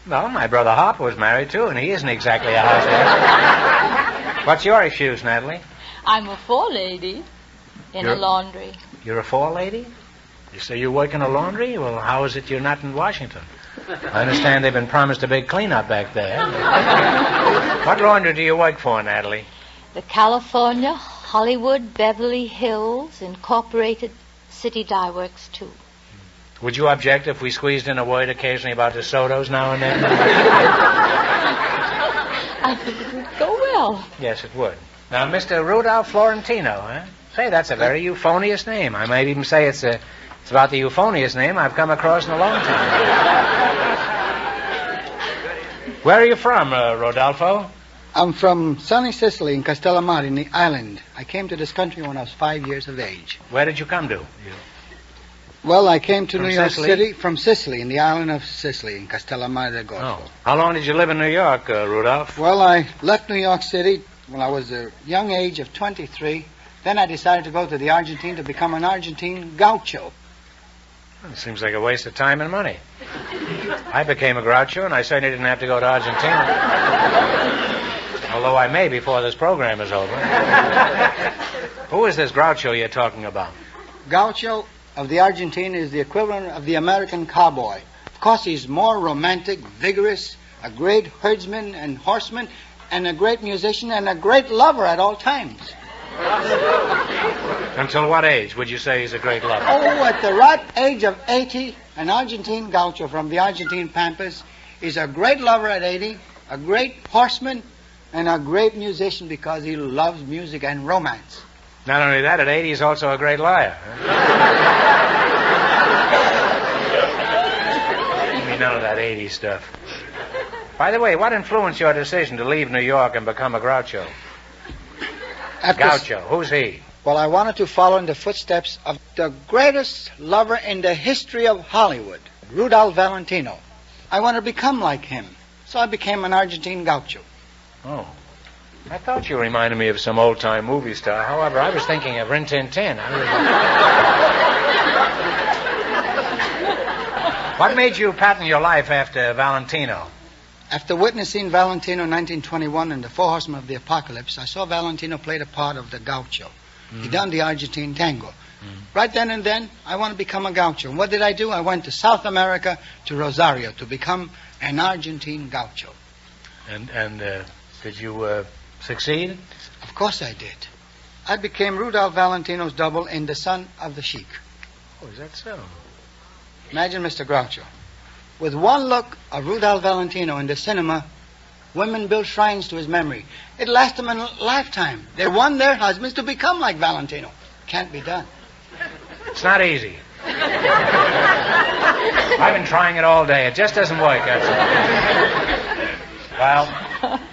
No, my brother Harper was married, too, and he isn't exactly a housewife. What's your excuse, Natalie? I'm a forelady in a laundry. You're a forelady? You say you work in a laundry? Well, how is it you're not in Washington? I understand they've been promised a big cleanup back there. What laundry do you work for, Natalie? The California Hollywood Beverly Hills Incorporated City Dye Works 2. Would you object if we squeezed in a word occasionally about the Sotos now and then? I think it would go well. Yes, it would. Now, Mr. Rudolph Florentino, huh? Say, that's a very euphonious name. I might even say it's about the euphonious name I've come across in a long time. Where are you from, Rodolfo? I'm from sunny Sicily in Castellamare, in the island. I came to this country when I was 5 years of age. Where did you come to? Well, I came to From New York Sicily? City from Sicily, in the island of Sicily, in Castellamare del Golfo. Oh. How long did you live in New York, Rudolph? Well, I left New York City when I was a young age of 23. Then I decided to go to the Argentine to become an Argentine gaucho. It seems like a waste of time and money. I became a groucho, and I certainly didn't have to go to Argentina. Although I may before this program is over. Who is this groucho you're talking about? Gaucho of the Argentine is the equivalent of the American cowboy. Of course, he's more romantic, vigorous, a great herdsman and horseman, and a great musician and a great lover at all times. Until what age would you say he's a great lover? Oh, at the right age of 80, an Argentine gaucho from the Argentine Pampas is a great lover at 80, a great horseman, and a great musician because he loves music and romance. Not only that, at 80 he's also a great liar. Give me none of that 80 stuff. By the way, what influenced your decision to leave New York and become a groucho? Gaucho, who's he? Well, I wanted to follow in the footsteps of the greatest lover in the history of Hollywood, Rudolph Valentino. I wanted to become like him, so I became an Argentine gaucho. Oh. I thought you reminded me of some old-time movie star. However, I was thinking of Rin Tin Tin. What made you pattern your life after Valentino? After witnessing Valentino in 1921 in The Four Horsemen of the Apocalypse, I saw Valentino play the part of the gaucho. He done the Argentine tango. Right then and then, I want to become a gaucho. And what did I do? I went to South America, to Rosario, to become an Argentine gaucho. And did you succeed? Of course I did. I became Rudolph Valentino's double in The Son of the Sheik. Oh, is that so? Imagine Mr. Groucho. With one look of Rudolph Valentino in the cinema, women built shrines to his memory. It lasted them a lifetime. They won their husbands to become like Valentino. Can't be done. It's not easy. I've been trying it all day. It just doesn't work, that's all. Well,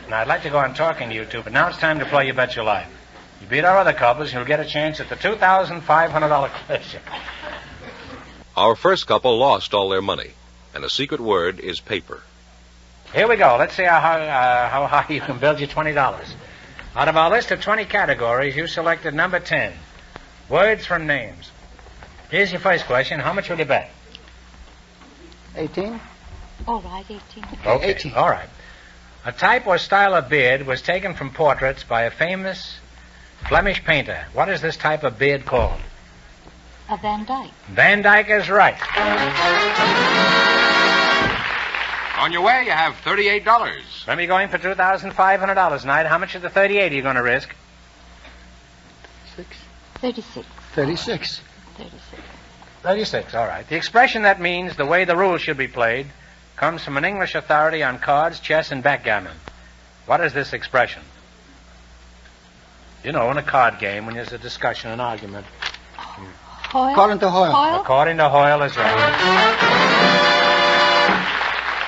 now I'd like to go on talking to you two, but now it's time to play You Bet Your Life. You beat our other couples, you'll get a chance at the $2,500 question. Our first couple lost all their money, and the secret word is paper. Here we go. Let's see how high you can build your $20. Out of our list of 20 categories, you selected number 10, words from names. Here's your first question. How much will you bet? 18? All right, 18. Okay, 18. all right. A type or style of beard was taken from portraits by a famous Flemish painter. What is this type of beard called? A Van Dyke. Van Dyke is right. On your way, you have $38. Let me go in for $2,500 tonight. How much of the 38 are you going to risk? 36. 36. 36, all right. The expression that means the way the rules should be played comes from an English authority on cards, chess, and backgammon. What is this expression? You know, in a card game, when there's a discussion, an argument. Hoyle? According to Hoyle. According to Hoyle is right.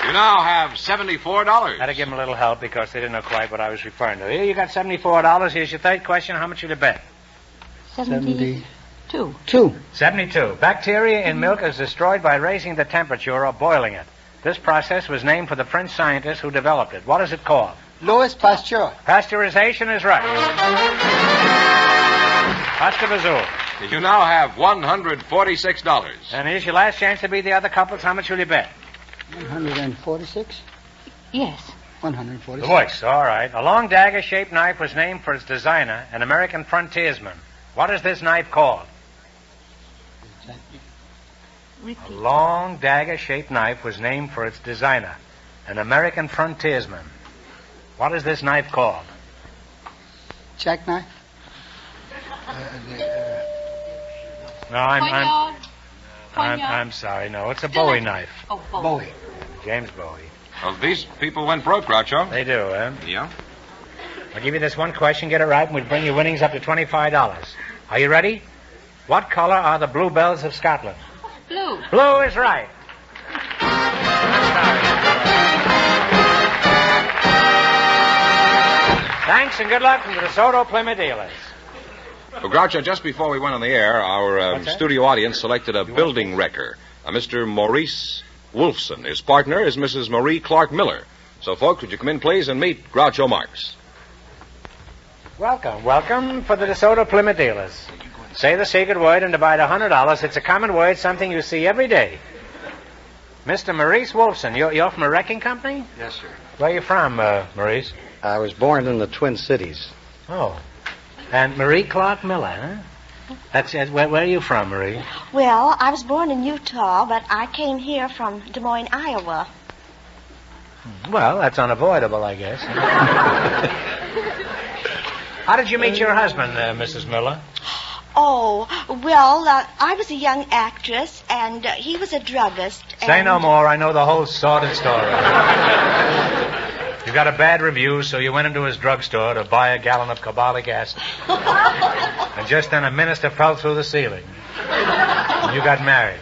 You now have $74. I had to give them a little help because they didn't know quite what I was referring to. Here, you got $74. Here's your third question. How much would you bet? 72. 72. Bacteria in milk is destroyed by raising the temperature or boiling it. This process was named for the French scientist who developed it. What is it called? Louis Pasteur. Pasteurization is right. Pasteurization. You now have $146. And here's your last chance to beat the other couples. How much will you bet? 146? Yes. 146. The voice. All right. A long dagger-shaped knife was named for its designer, an American frontiersman. What is this knife called? Repeat. A long dagger-shaped knife was named for its designer, an American frontiersman. What is this knife called? Jackknife? No, I'm poignard? I'm sorry. No, it's a Bowie knife. Oh, Bowie. James Bowie. Well, these people went broke, Groucho. They do, eh? Yeah. I'll give you this one question, get it right, and we'll bring your winnings up to $25. Are you ready? What color are the bluebells of Scotland? Blue. Blue is right. Thanks and good luck from the DeSoto Plymouth dealers. Well, Groucho, just before we went on the air, our studio audience selected a building wrecker, a Mr. Maurice Wolfson. His partner is Mrs. Marie Clark Miller. So, folks, would you come in, please, and meet Groucho Marx. Welcome for the DeSoto Plymouth dealers. Say the secret word and divide $100. It's a common word, something you see every day. Mr. Maurice Wolfson, you're from a wrecking company? Yes, sir. Where are you from, Maurice? I was born in the Twin Cities. Oh. And Marie Clark Miller, huh? Where are you from, Marie? Well, I was born in Utah, but I came here from Des Moines, Iowa. Well, that's unavoidable, I guess. How did you meet your husband, Mrs. Miller? Oh, well, I was a young actress, and he was a druggist. Say no more. I know the whole sordid story. You got a bad review, so you went into his drugstore to buy a gallon of carbolic acid. And just then a minister fell through the ceiling. And you got married.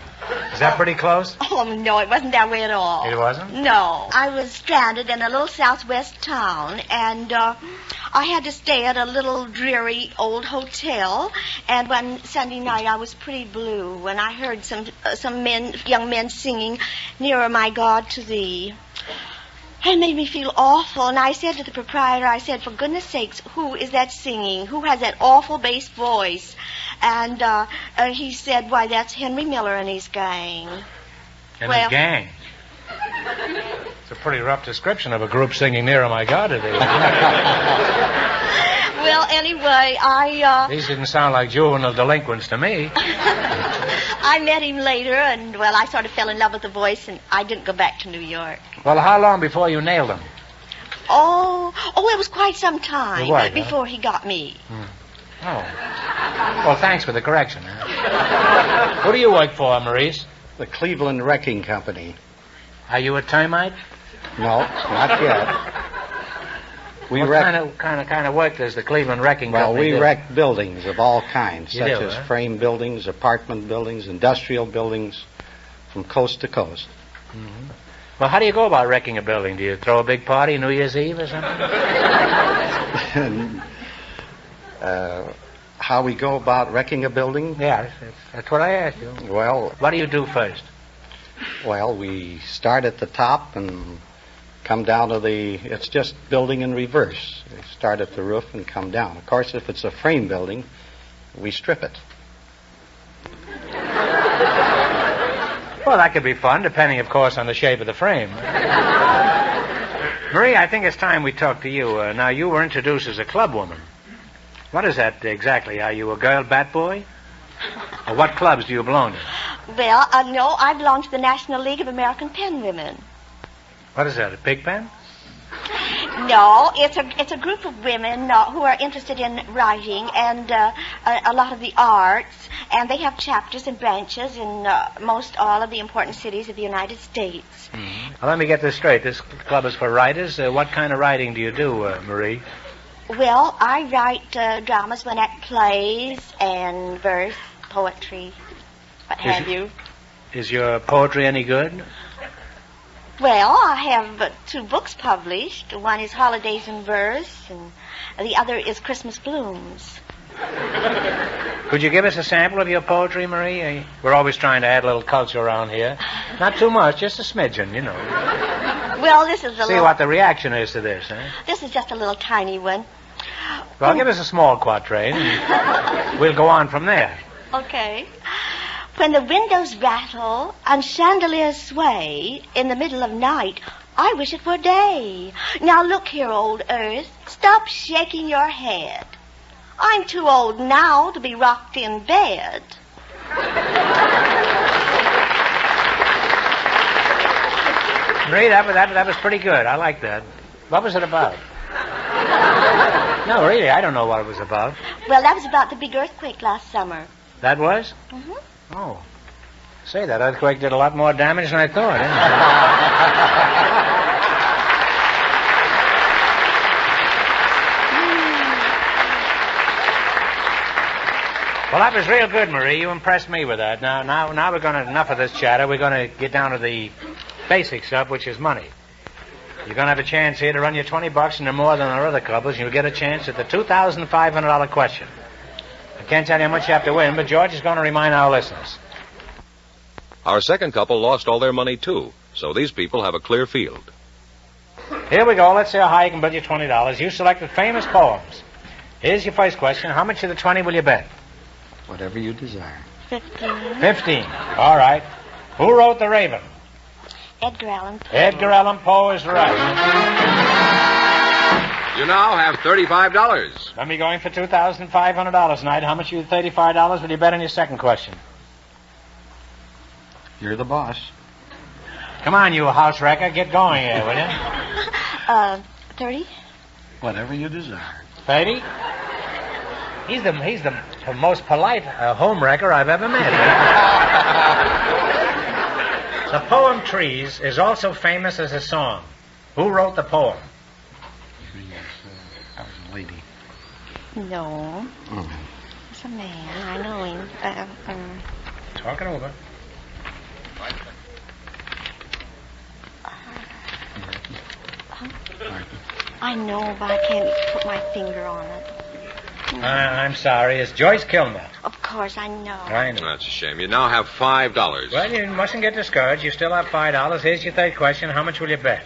Is that pretty close? Oh, no, it wasn't that way at all. It wasn't? No. I was stranded in a little southwest town, and I had to stay at a little dreary old hotel. And one Sunday night, I was pretty blue when I heard some young men singing, "Nearer, My God, to Thee." It made me feel awful, and I said to the proprietor, I said, for goodness sakes, who is that singing? Who has that awful bass voice? And he said, why, that's Henry Miller and his gang. And his gang? It's a pretty rough description of a group singing Nearer, My God, to Thee. Well, anyway, These didn't sound like juvenile delinquents to me. I met him later, and, well, I sort of fell in love with the voice, and I didn't go back to New York. Well, how long before you nailed him? Oh, it was quite some time before he got me. Oh. Well, thanks for the correction. Huh? Who do you work for, Maurice? The Cleveland Wrecking Company. Are you a termite? No, not yet. What kind of work does the Cleveland Wrecking Company do? Well, we wreck buildings of all kinds, such as huh? frame buildings, apartment buildings, industrial buildings, from coast to coast. Mm-hmm. Well, how do you go about wrecking a building? Do you throw a big party New Year's Eve or something? How we go about wrecking a building? Yeah, that's what I asked you. Well... What do you do first? Well, we start at the top and come down to it's just building in reverse. We start at the roof and come down. Of course, if it's a frame building, we strip it. Well, that could be fun, depending, of course, on the shape of the frame. Marie, I think it's time we talk to you. Now, you were introduced as a club woman. What is that exactly? Are you a girl bat boy? Or what clubs do you belong to? Well, no, I belong to the National League of American Pen Women. What is that, a pig pen? No, it's a group of women who are interested in writing and a lot of the arts, and they have chapters and branches in most all of the important cities of the United States. Mm-hmm. Well, let me get this straight. This club is for writers. What kind of writing do you do, Marie? Well, I write dramas, one act plays, and verse, poetry, what have you. Is your poetry any good? Well, I have 2 books published. One is Holidays in Verse, and the other is Christmas Blooms. Could you give us a sample of your poetry, Marie? We're always trying to add a little culture around here. Not too much, just a smidgen, you know. Well, this is See what the reaction is to this, huh? This is just a little tiny one. Well, give us a small quatrain, and we'll go on from there. Okay. When the windows rattle and chandeliers sway in the middle of night, I wish it were day. Now look here, old Earth, stop shaking your head. I'm too old now to be rocked in bed. Marie, that was pretty good. I like that. What was it about? No, really, I don't know what it was about. Well, that was about the big earthquake last summer. That was? Mm-hmm. Oh. Say, that earthquake did a lot more damage than I thought, didn't it? Well, that was real good, Marie. You impressed me with that. Now we're going to, enough of this chatter. We're going to get down to the basic stuff, which is money. You're going to have a chance here to run your $20 into more than our other couples, and you'll get a chance at the $2,500 question. I can't tell you how much you have to win, but George is going to remind our listeners. Our second couple lost all their money, too, so these people have a clear field. Here we go. Let's see how high you can bet your $20. You selected famous poems. Here's your first question. How much of the 20 will you bet? Whatever you desire. 15. 15. All right. Who wrote The Raven? Edgar Allan Poe. Edgar Allan Poe is right. You now have $35. Let me go in for $2,500 tonight. How much of your $35 will you bet on your second question? You're the boss. Come on, you house wrecker. Get going here, will you? 30. Whatever you desire. 30? He's the most polite home wrecker I've ever met. The poem Trees is also famous as a song. Who wrote the poem? That was a lady. No. It's a man. I know him. Talk it over. I know, but I can't put my finger on it. I'm sorry. It's Joyce Kilmer. Of course, I know. I know. That's a shame. You now have $5. Well, you mustn't get discouraged. You still have $5. Here's your third question. How much will you bet?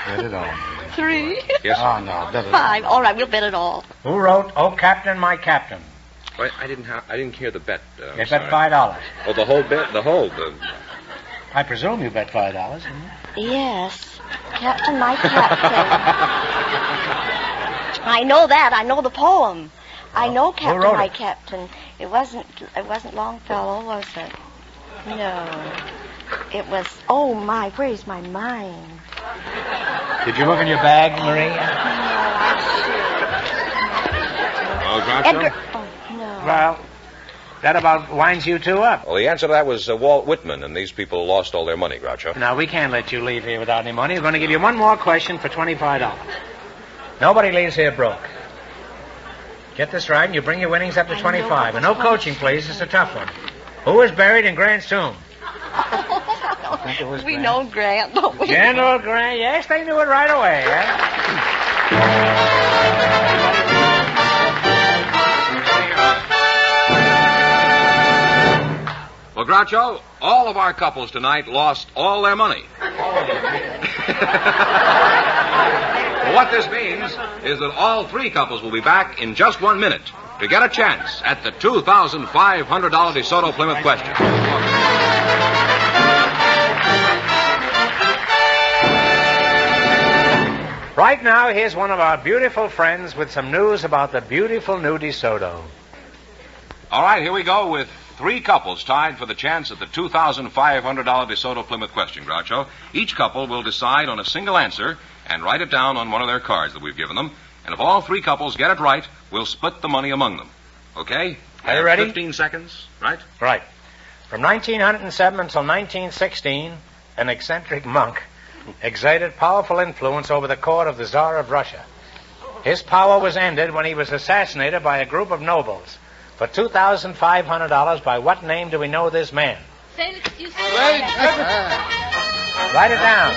Bet it all. 3. Yes. Oh, no. Bet it 5. All right, we'll bet it all. Who wrote "Oh Captain, My Captain"? Wait, I didn't hear the bet. You bet $5. Oh, the whole bet? I presume you bet $5, didn't you? Yes. Captain, my captain. I know that. I know the poem. I know Captain, wrote my it? captain. It wasn't Longfellow, was it? No. It was, oh my, where's my mind? Did you look in your bag, Marie? Oh, Groucho? Edgar. Oh, no. Well, that about winds you two up. Well, the answer to that was Walt Whitman, and these people lost all their money, Groucho. Now, we can't let you leave here without any money. We're going to give you one more question for $25. Nobody leaves here broke. Get this right, and you bring your winnings up to 25. And no coaching, please. It's a tough one. Who was buried in Grant's tomb? We know Grant, don't we? General Grant. Yes, they knew it right away. Well, Groucho, all of our couples tonight lost all their money. Well, what this means is that all three couples will be back in just 1 minute to get a chance at the $2,500 DeSoto Plymouth question. Right now, here's one of our beautiful friends with some news about the beautiful new DeSoto. All right, here we go with three couples tied for the chance at the $2,500 DeSoto Plymouth question, Groucho. Each couple will decide on a single answer and write it down on one of their cards that we've given them. And if all three couples get it right, we'll split the money among them. Okay? Are you ready? 15 seconds, right? Right. From 1907 until 1916, an eccentric monk exerted powerful influence over the court of the Tsar of Russia. His power was ended when he was assassinated by a group of nobles. For $2,500, by what name do we know this man? Write it down.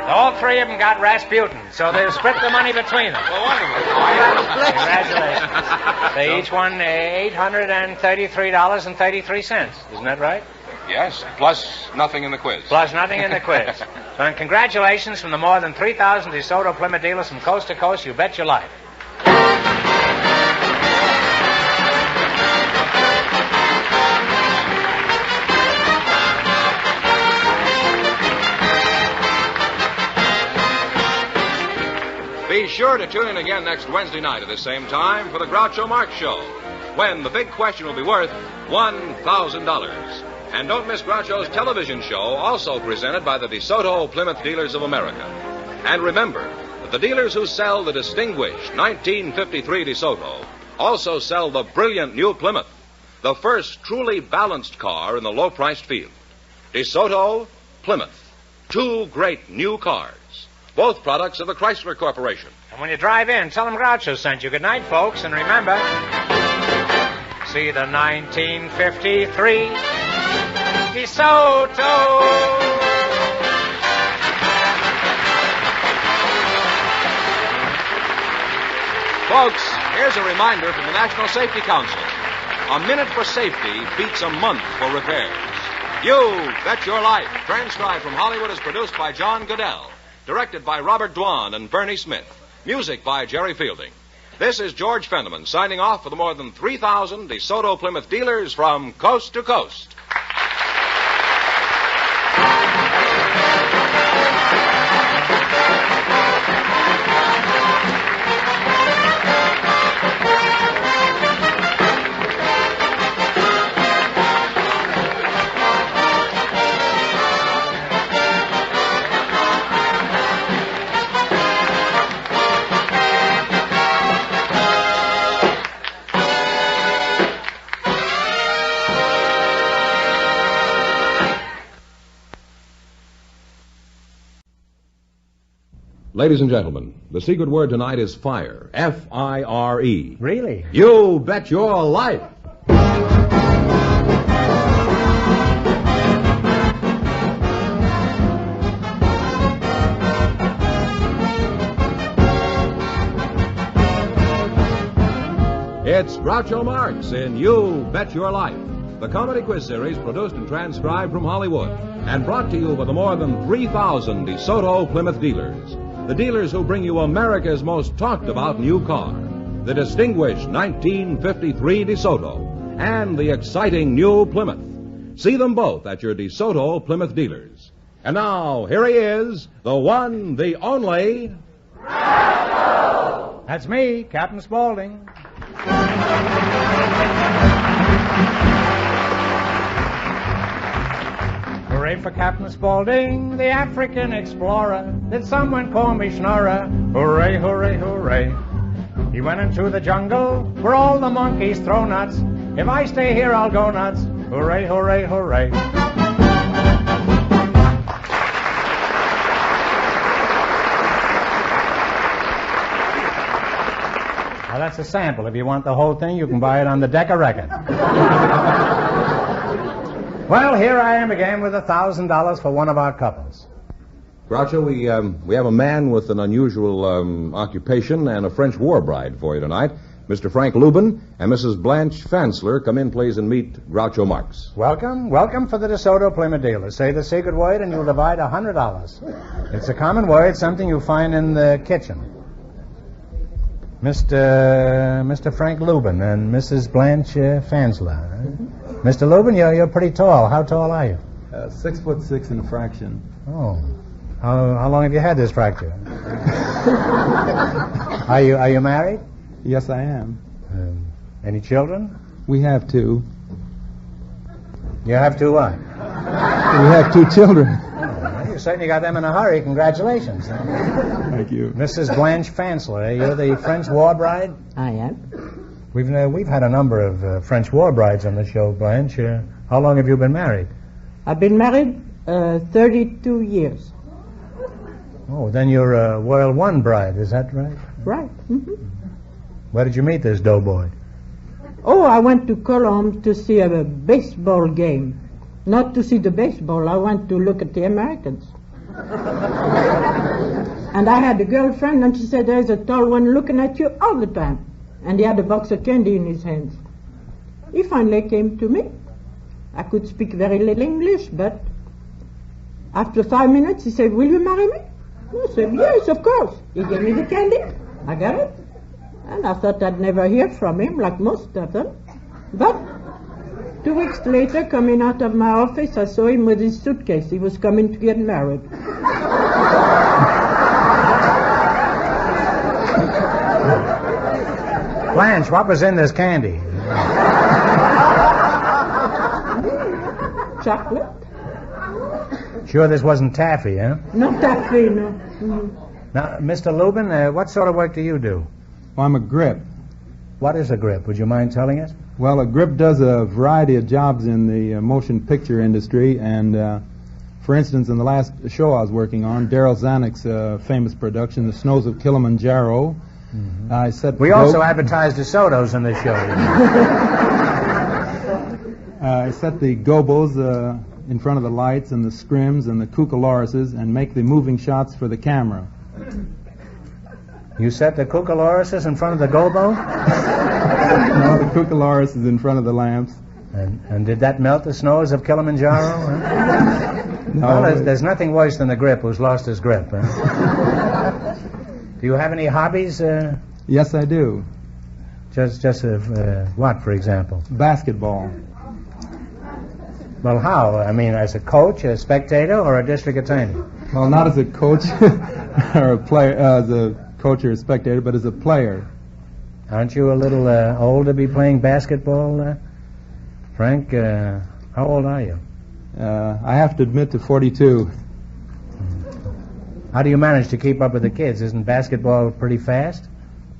All three of them got Rasputin, so they'll split the money between them. Well, wonderful. Congratulations. They each won $833.33. Isn't that right? Yes, plus nothing in the quiz. Plus nothing in the quiz. So, and congratulations from the more than 3,000 DeSoto Plymouth dealers from coast to coast. You bet your life. Be sure to tune in again next Wednesday night at the same time for the Groucho Marx Show. when the big question will be worth $1,000. And don't miss Groucho's television show, also presented by the DeSoto Plymouth Dealers of America. And remember that the dealers who sell the distinguished 1953 DeSoto also sell the brilliant new Plymouth, the first truly balanced car in the low-priced field. DeSoto, Plymouth, two great new cars, both products of the Chrysler Corporation. And when you drive in, tell them Groucho sent you. Good night, folks, and remember, see the 1953 DeSoto. Folks, here's a reminder from the National Safety Council. A minute for safety beats a month for repairs. You Bet Your Life, transcribed from Hollywood, is produced by John Goodell, directed by Robert Dwan and Bernie Smith, music by Jerry Fielding. This is George Fenneman signing off for the more than 3,000 DeSoto Plymouth dealers from coast to coast. Ladies and gentlemen, the secret word tonight is fire. F-I-R-E. Really? You bet your life. It's Groucho Marx in You Bet Your Life, the comedy quiz series produced and transcribed from Hollywood and brought to you by the more than 3,000 DeSoto Plymouth dealers. The dealers who bring you America's most talked about new car, the distinguished 1953 DeSoto, and the exciting new Plymouth. See them both at your DeSoto Plymouth dealers. And now, here he is, the one, the only... Groucho! That's me, Captain Spaulding. Hooray for Captain Spaulding, the African explorer. Did someone call me Schnorrer? Hooray, hooray, hooray. He went into the jungle where all the monkeys throw nuts. If I stay here, I'll go nuts. Hooray, hooray, hooray. Now, that's a sample. If you want the whole thing, you can buy it on the Decca record. Well, here I am again with $1,000 for one of our couples. Groucho, we have a man with an unusual occupation and a French war bride for you tonight. Mr. Frank Lubin and Mrs. Blanche Fansler, come in, please, and meet Groucho Marx. Welcome. Welcome for the DeSoto Plymouth dealers. Say the secret word and you'll divide $100. It's a common word, something you find in the kitchen. Mr. Frank Lubin and Mrs. Blanche Fansler. Mr. Lubin, you're pretty tall. How tall are you? 6'6" and a fraction. Oh. How long have you had this fracture? Are you married? Yes, I am. Any children? We have 2. You have 2 what? We have 2 children. Oh, you certainly got them in a hurry. Congratulations. Thank you. Mrs. Blanche Fansler, you're the French war bride? I am. We've had a number of French war brides on the show, Blanche. How long have you been married? I've been married 32 years. Oh, then you're a World One bride, is that right? Right. Mm-hmm. Where did you meet this doughboy? Oh, I went to Colombes to see a baseball game. Not to see the baseball, I went to look at the Americans. And I had a girlfriend, and she said, there's a tall one looking at you all the time. And he had a box of candy in his hands. He finally came to me. I could speak very little English, but after 5 minutes, he said, will you marry me? I said, yes, of course. He gave me the candy. I got it. And I thought I'd never hear from him, like most of them. But 2 weeks later, coming out of my office, I saw him with his suitcase. He was coming to get married. Blanche, what was in this candy? chocolate. Sure this wasn't taffy, huh? Not taffy, no. Mm-hmm. Now, Mr. Lubin, what sort of work do you do? Well, I'm a grip. What is a grip? Would you mind telling us? Well, a grip does a variety of jobs in the motion picture industry, and for instance, in the last show I was working on, Daryl Zanuck's famous production, The Snows of Kilimanjaro, I set... We also advertised DeSoto's in this show. I set the gobos in front of the lights and the scrims and the cucalorises and make the moving shots for the camera. You set the cucalorises in front of the gobo? No, the cucaloris is in front of the lamps. And did that melt the snows of Kilimanjaro? No. Well, there's nothing worse than the grip who's lost his grip. Huh? Do you have any hobbies? Yes, I do. Just what, for example? Basketball. Well, how? I mean, as a coach, a spectator, or a district attorney? Well, not as a coach or a player, as a coach or a spectator, but as a player. Aren't you a little old to be playing basketball, Frank? How old are you? I have to admit to 42. How do you manage to keep up with the kids? Isn't basketball pretty fast?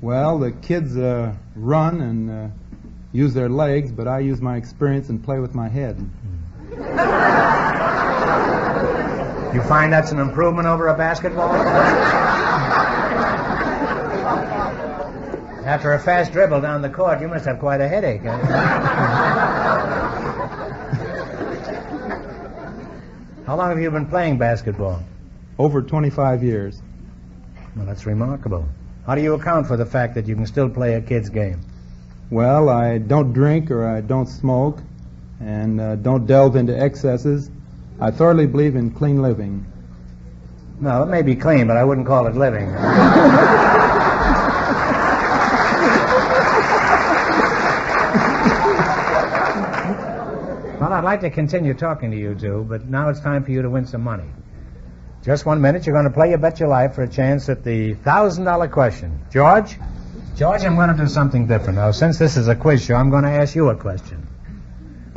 Well, the kids run and use their legs, but I use my experience and play with my head. You find that's an improvement over a basketball? After a fast dribble down the court, you must have quite a headache. Huh? How long have you been playing basketball? Over 25 years. Well, that's remarkable. How do you account for the fact that you can still play a kid's game? Well, I don't drink or I don't smoke and don't delve into excesses. I thoroughly believe in clean living. No, it may be clean, but I wouldn't call it living. Well, I'd like to continue talking to you two, but now it's time for you to win some money. Just 1 minute, you're going to play You Bet Your Life for a chance at the $1,000 question. George, I'm going to do something different. Now, since this is a quiz show, I'm going to ask you a question.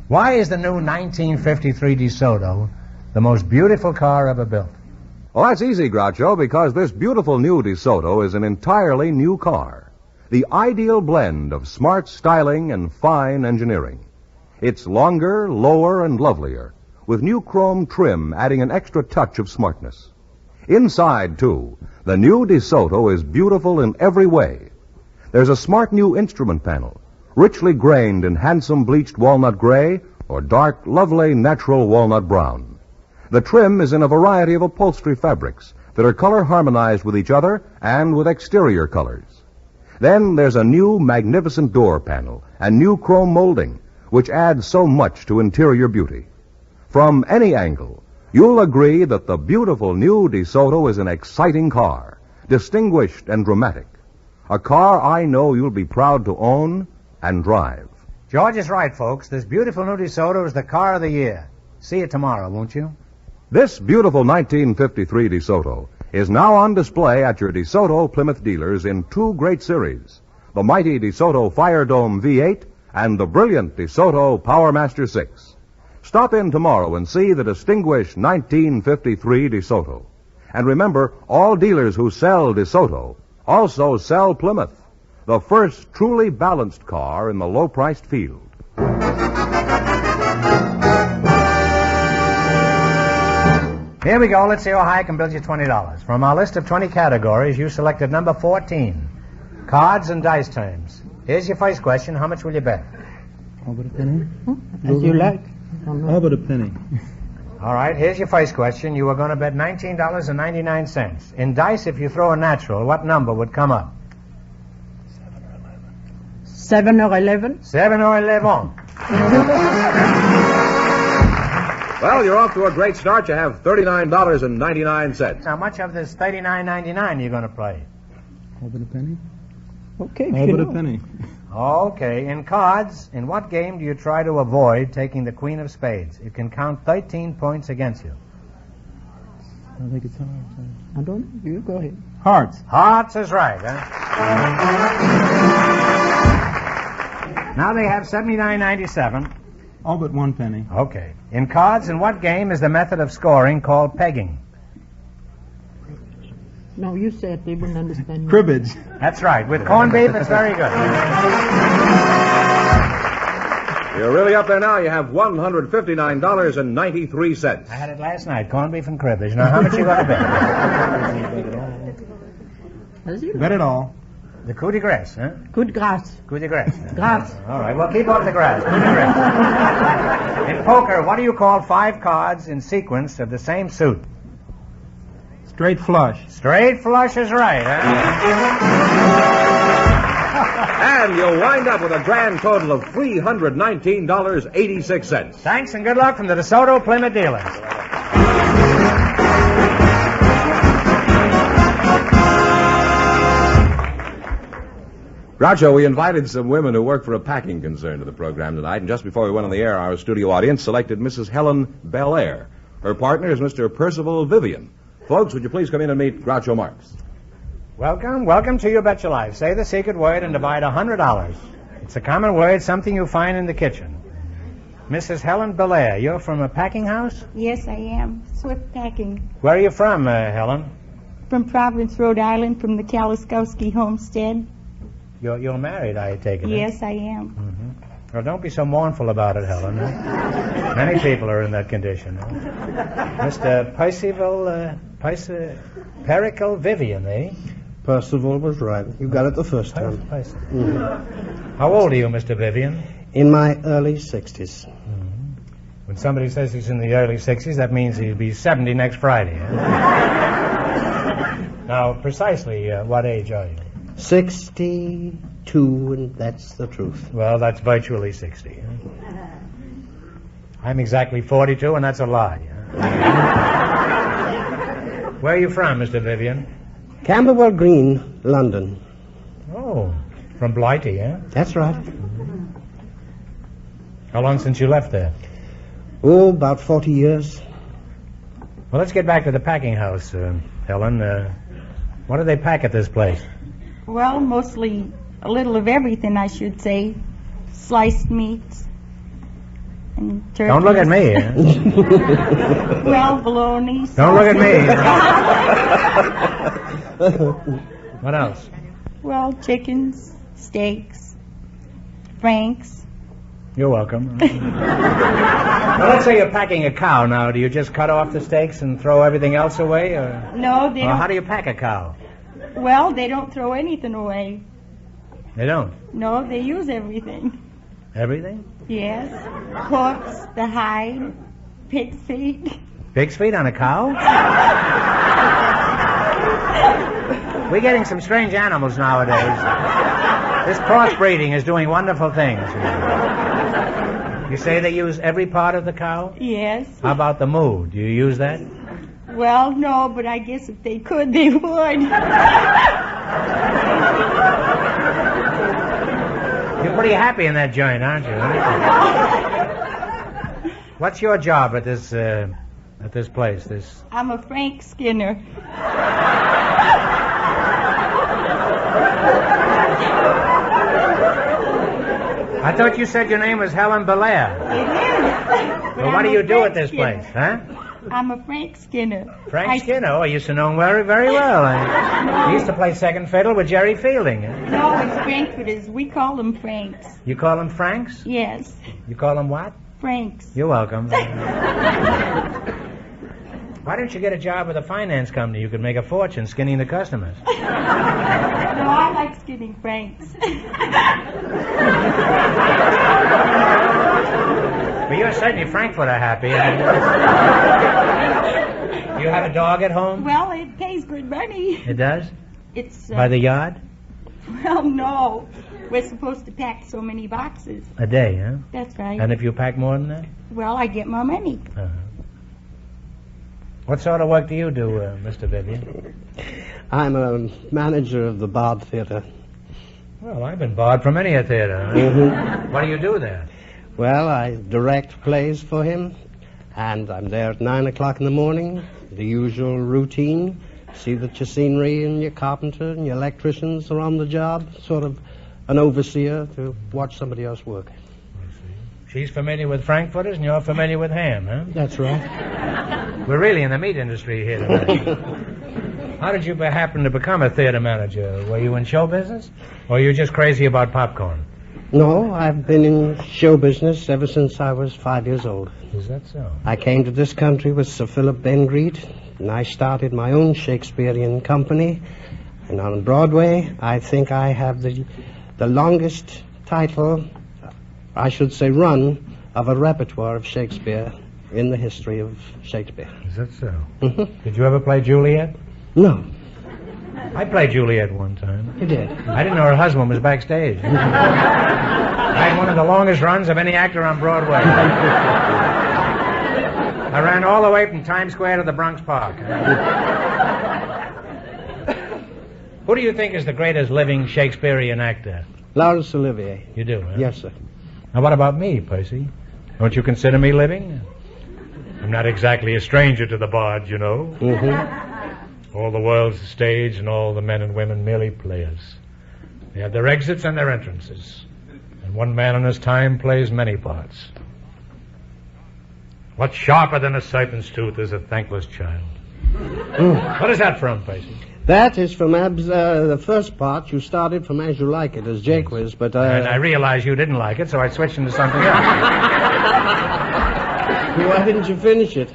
Why is the new 1953 DeSoto the most beautiful car ever built? Well, that's easy, Groucho, because this beautiful new DeSoto is an entirely new car. The ideal blend of smart styling and fine engineering. It's longer, lower, and lovelier, with new chrome trim adding an extra touch of smartness. Inside, too, the new DeSoto is beautiful in every way. There's a smart new instrument panel, richly grained in handsome bleached walnut gray or dark, lovely natural walnut brown. The trim is in a variety of upholstery fabrics that are color harmonized with each other and with exterior colors. Then there's a new magnificent door panel and new chrome molding, which adds so much to interior beauty. From any angle, you'll agree that the beautiful new DeSoto is an exciting car, distinguished and dramatic. A car I know you'll be proud to own and drive. George is right, folks. This beautiful new DeSoto is the car of the year. See it tomorrow, won't you? This beautiful 1953 DeSoto is now on display at your DeSoto Plymouth dealers in two great series, the mighty DeSoto Fire Dome V8 and the brilliant DeSoto PowerMaster 6. Stop in tomorrow and see the distinguished 1953 DeSoto. And remember, all dealers who sell DeSoto also sell Plymouth, the first truly balanced car in the low-priced field. Here we go. Let's see how high I can build you $20. From our list of 20 categories, you selected number 14, cards and dice terms. Here's your first question. How much will you bet? How about a penny? As you like. How about a penny? All right, here's your first question. You were going to bet $19.99. In dice, if you throw a natural, what number would come up? 7 or 11? 7 or 11. Well, you're off to a great start. You have $39.99. How much of this $39.99 are you going to play? How about a penny? Okay. How about a penny? Okay. In cards, in what game do you try to avoid taking the Queen of Spades? It can count 13 points against you. I think it's hearts. I don't. You go ahead. Hearts. Hearts is right, huh? Now they have $79.97. All but 1 penny. Okay. In cards, in what game is the method of scoring called pegging? No, you said they wouldn't understand me. Cribbage. That's right. With corned beef, it's very good. You're really up there now. You have $159.93. I had it last night, corned beef and cribbage. Now, how much you got to bet? Bet it all. The coup de grace, huh? Coup de grace. Coup de grace. Grace. All right, well, keep up the grass. Coup de grace. In poker, what do you call 5 cards in sequence of the same suit? Straight flush. Straight flush is right, huh? And you'll wind up with a grand total of $319.86. Thanks and good luck from the DeSoto Plymouth dealers. Groucho, we invited some women who work for a packing concern to the program tonight, and just before we went on the air, our studio audience selected Mrs. Helen Belair. Her partner is Mr. Percival Vivian. Folks, would you please come in and meet Groucho Marx? Welcome to You Bet Your Life. Say the secret word and divide $100. It's a common word, something you find in the kitchen. Mrs. Helen Belair, you're from a packing house? Yes, I am. Swift Packing. Where are you from, Helen? From Providence, Rhode Island, from the Kaliskowski homestead. You're married, I take it. Yes, I am. Mm-hmm. Well, don't be so mournful about it, Helen. Many people are in that condition. Mr. Percival, Pericle Vivian, eh? Percival was right. You got it the first time. How old are you, Mr. Vivian? In my early 60s. When somebody says he's in the early 60s, that means he'll be 70 next Friday. Eh? Now, precisely, what age are you? 62, and that's the truth. Well, that's virtually 60. Huh? I'm exactly 42, and that's a lie. Huh? Where are you from, Mr. Vivian? Camberwell Green, London. Oh, from Blighty, eh? That's right. How long since you left there? Oh, about 40 years. Well, let's get back to the packing house, Helen. What do they pack at this place? Well, mostly a little of everything, I should say. Sliced meats and turkeys. Don't look at me. Eh? Well, bologna. Don't look at me. What else? Well, chickens, steaks, franks. You're welcome. Well, let's say you're packing a cow now. Do you just cut off the steaks and throw everything else away? Or? No, they don't. How do you pack a cow? Well, they don't throw anything away. They don't? No, they use everything. Everything? Yes. Hooks, the hide, pig's feet. Pig's feet on a cow? We're getting some strange animals nowadays. This crossbreeding is doing wonderful things. You say they use every part of the cow? Yes. How about the moo? Do you use that? Well, no, but I guess if they could, they would. You're pretty happy in that joint, aren't you? What's your job at this place? I'm a Frank Skinner. I thought you said your name was Helen Belair. It is. Well, what do you do at this place, huh? I'm a Frank Skinner. Frank Skinner? Oh, I used to know him very, very well. I used to play second fiddle with Jerry Fielding. No, it's Frankfurters. We call them Franks. You call them Franks? Yes. You call them what? Franks. You're welcome. Why don't you get a job with a finance company? You could make a fortune skinning the customers. No, I like skinning Franks. Well, you're certainly Frankfurter happy. You have a dog at home? Well, it pays good money. It does? It's... By the yard? Well, no. We're supposed to pack so many boxes. A day, huh? That's right. And if you pack more than that? Well, I get more money. Uh-huh. What sort of work do you do, Mr. Vivian? I'm a manager of the Bard Theatre. Well, I've been barred from many a theatre. Mm-hmm. What do you do there? Well, I direct plays for him, and I'm there at 9 o'clock in the morning, the usual routine. See that your scenery and your carpenter and your electricians are on the job, sort of an overseer to watch somebody else work. She's familiar with frankfurters and you're familiar with ham, huh? That's right. We're really in the meat industry here tonight. How did you happen to become a theater manager? Were you in show business? Or were you just crazy about popcorn? No, I've been in show business ever since I was 5 years old. Is that so? I came to this country with Sir Philip Bengreet, and I started my own Shakespearean company. And on Broadway, I think I have the longest title, I should say run, of a repertoire of Shakespeare in the history of Shakespeare. Is that so? Did you ever play Juliet? No. I played Juliet one time. You did? I didn't know her husband was backstage. I had one of the longest runs of any actor on Broadway. I ran all the way from Times Square to the Bronx Park. Who do you think is the greatest living Shakespearean actor? Laurence Olivier. You do, huh? Yes, sir. Now, what about me, Percy? Don't you consider me living? I'm not exactly a stranger to the bard, you know. All the world's a stage, and all the men and women merely players. They have their exits and their entrances. And one man in his time plays many parts. What's sharper than a serpent's tooth is a thankless child. What is that from, Percy? That is from the first part. You started from As You Like It as Jaques, but... And I realized you didn't like it, so I switched into something else. Why didn't you finish it?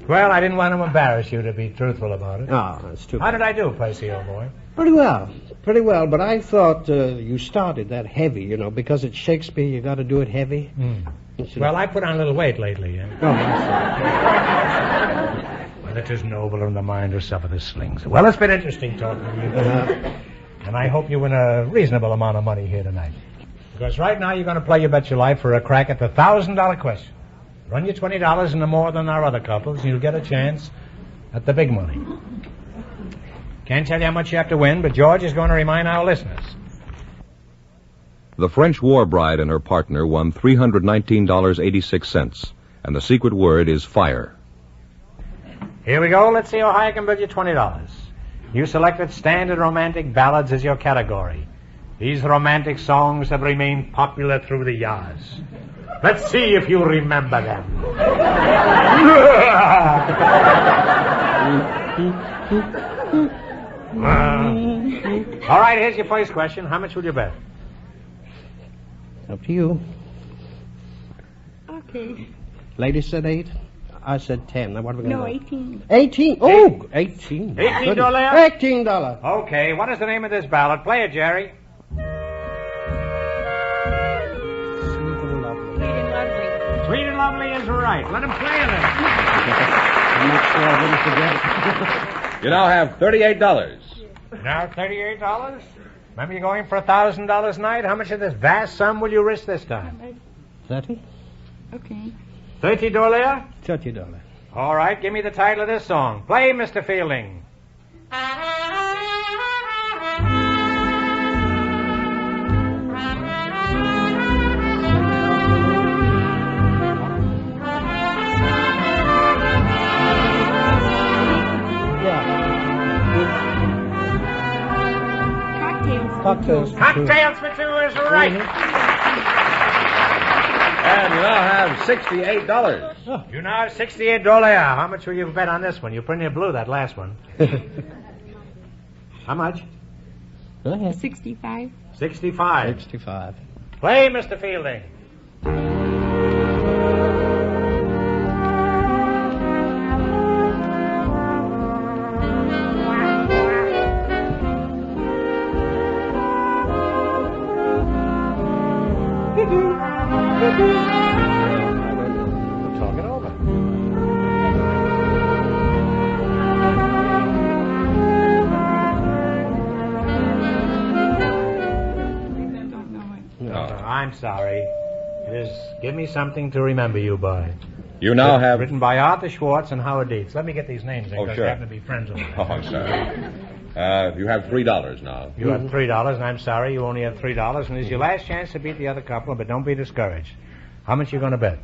Well, I didn't want to embarrass you, to be truthful about it. Oh, that's too bad. How did I do, Percy, old boy? Pretty well, but I thought you started that heavy, you know, because it's Shakespeare, you got to do it heavy. Well, I put on a little weight lately. Oh, well, it is nobler in the mind to suffer the slings. Well, it's been interesting talking to you. And I hope you win a reasonable amount of money here tonight. Because right now you're going to play You Bet Your Life for a crack at the $1,000 question. Run you $20 into more than our other couples, and you'll get a chance at the big money. Can't tell you how much you have to win, but George is going to remind our listeners. The French war bride and her partner won $319.86, and the secret word is fire. Here we go. Let's see how high I can bid you $20. You selected standard romantic ballads as your category. These romantic songs have remained popular through the years. Let's see if you remember them. All right, here's your first question. How much would you bet? Up to you. Okay. Lady said 8. I said 10. Now what are we going to No, do? 18. 18? Oh, 18. $18? $18. Okay, what is the name of this ballad? Play it, Jerry. Sweet and Lovely is right. Let him play it. I'm not sure I didn't forget it. You now have $38. Now $38? Remember you're going for $1,000 a night? How much of this vast sum will you risk this time? 30? Okay. $30? $30. All right, give me the title of this song. Play, Mr. Fielding. Cocktails. Cocktails for two is right. And you now have $68. You now have $68. How much will you bet on this one? You pretty near blew that last one. How much? Go ahead. 65. 65. 65. Play, Mr. Fielding. Talk it over. I'm sorry. It is Give Me Something to Remember You By. You now have... Written by Arthur Schwartz and Howard Dietz. Let me get these names in, Oh, because sure. they happen to be friends of mine. Oh, I'm sorry. You have $3 now. You have $3, and I'm sorry, you only have $3, and it's your last chance to beat the other couple, but don't be discouraged. How much you going to bet?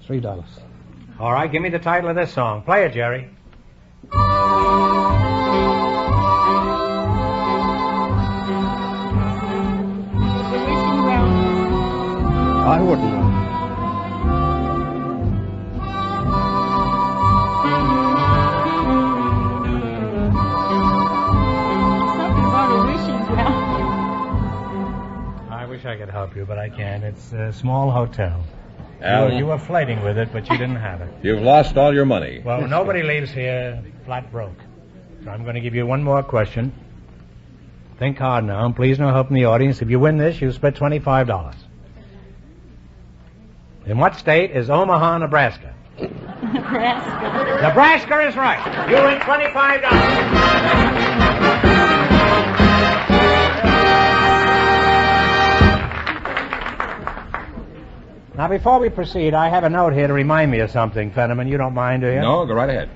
$3. All right, give me the title of this song. Play it, Jerry. I wouldn't I could help you, but I can't. It's a small hotel. Al? You were flirting with it, but you didn't have it. You've lost all your money. Well, nobody leaves here flat broke. So I'm going to give you one more question. Think hard now, and please no help in the audience. If you win this, you split $25. In what state is Omaha, Nebraska? Nebraska. Nebraska is right. You win $25. Now, before we proceed, I have a note here to remind me of something, Fenneman. You don't mind, do you? No, go right ahead.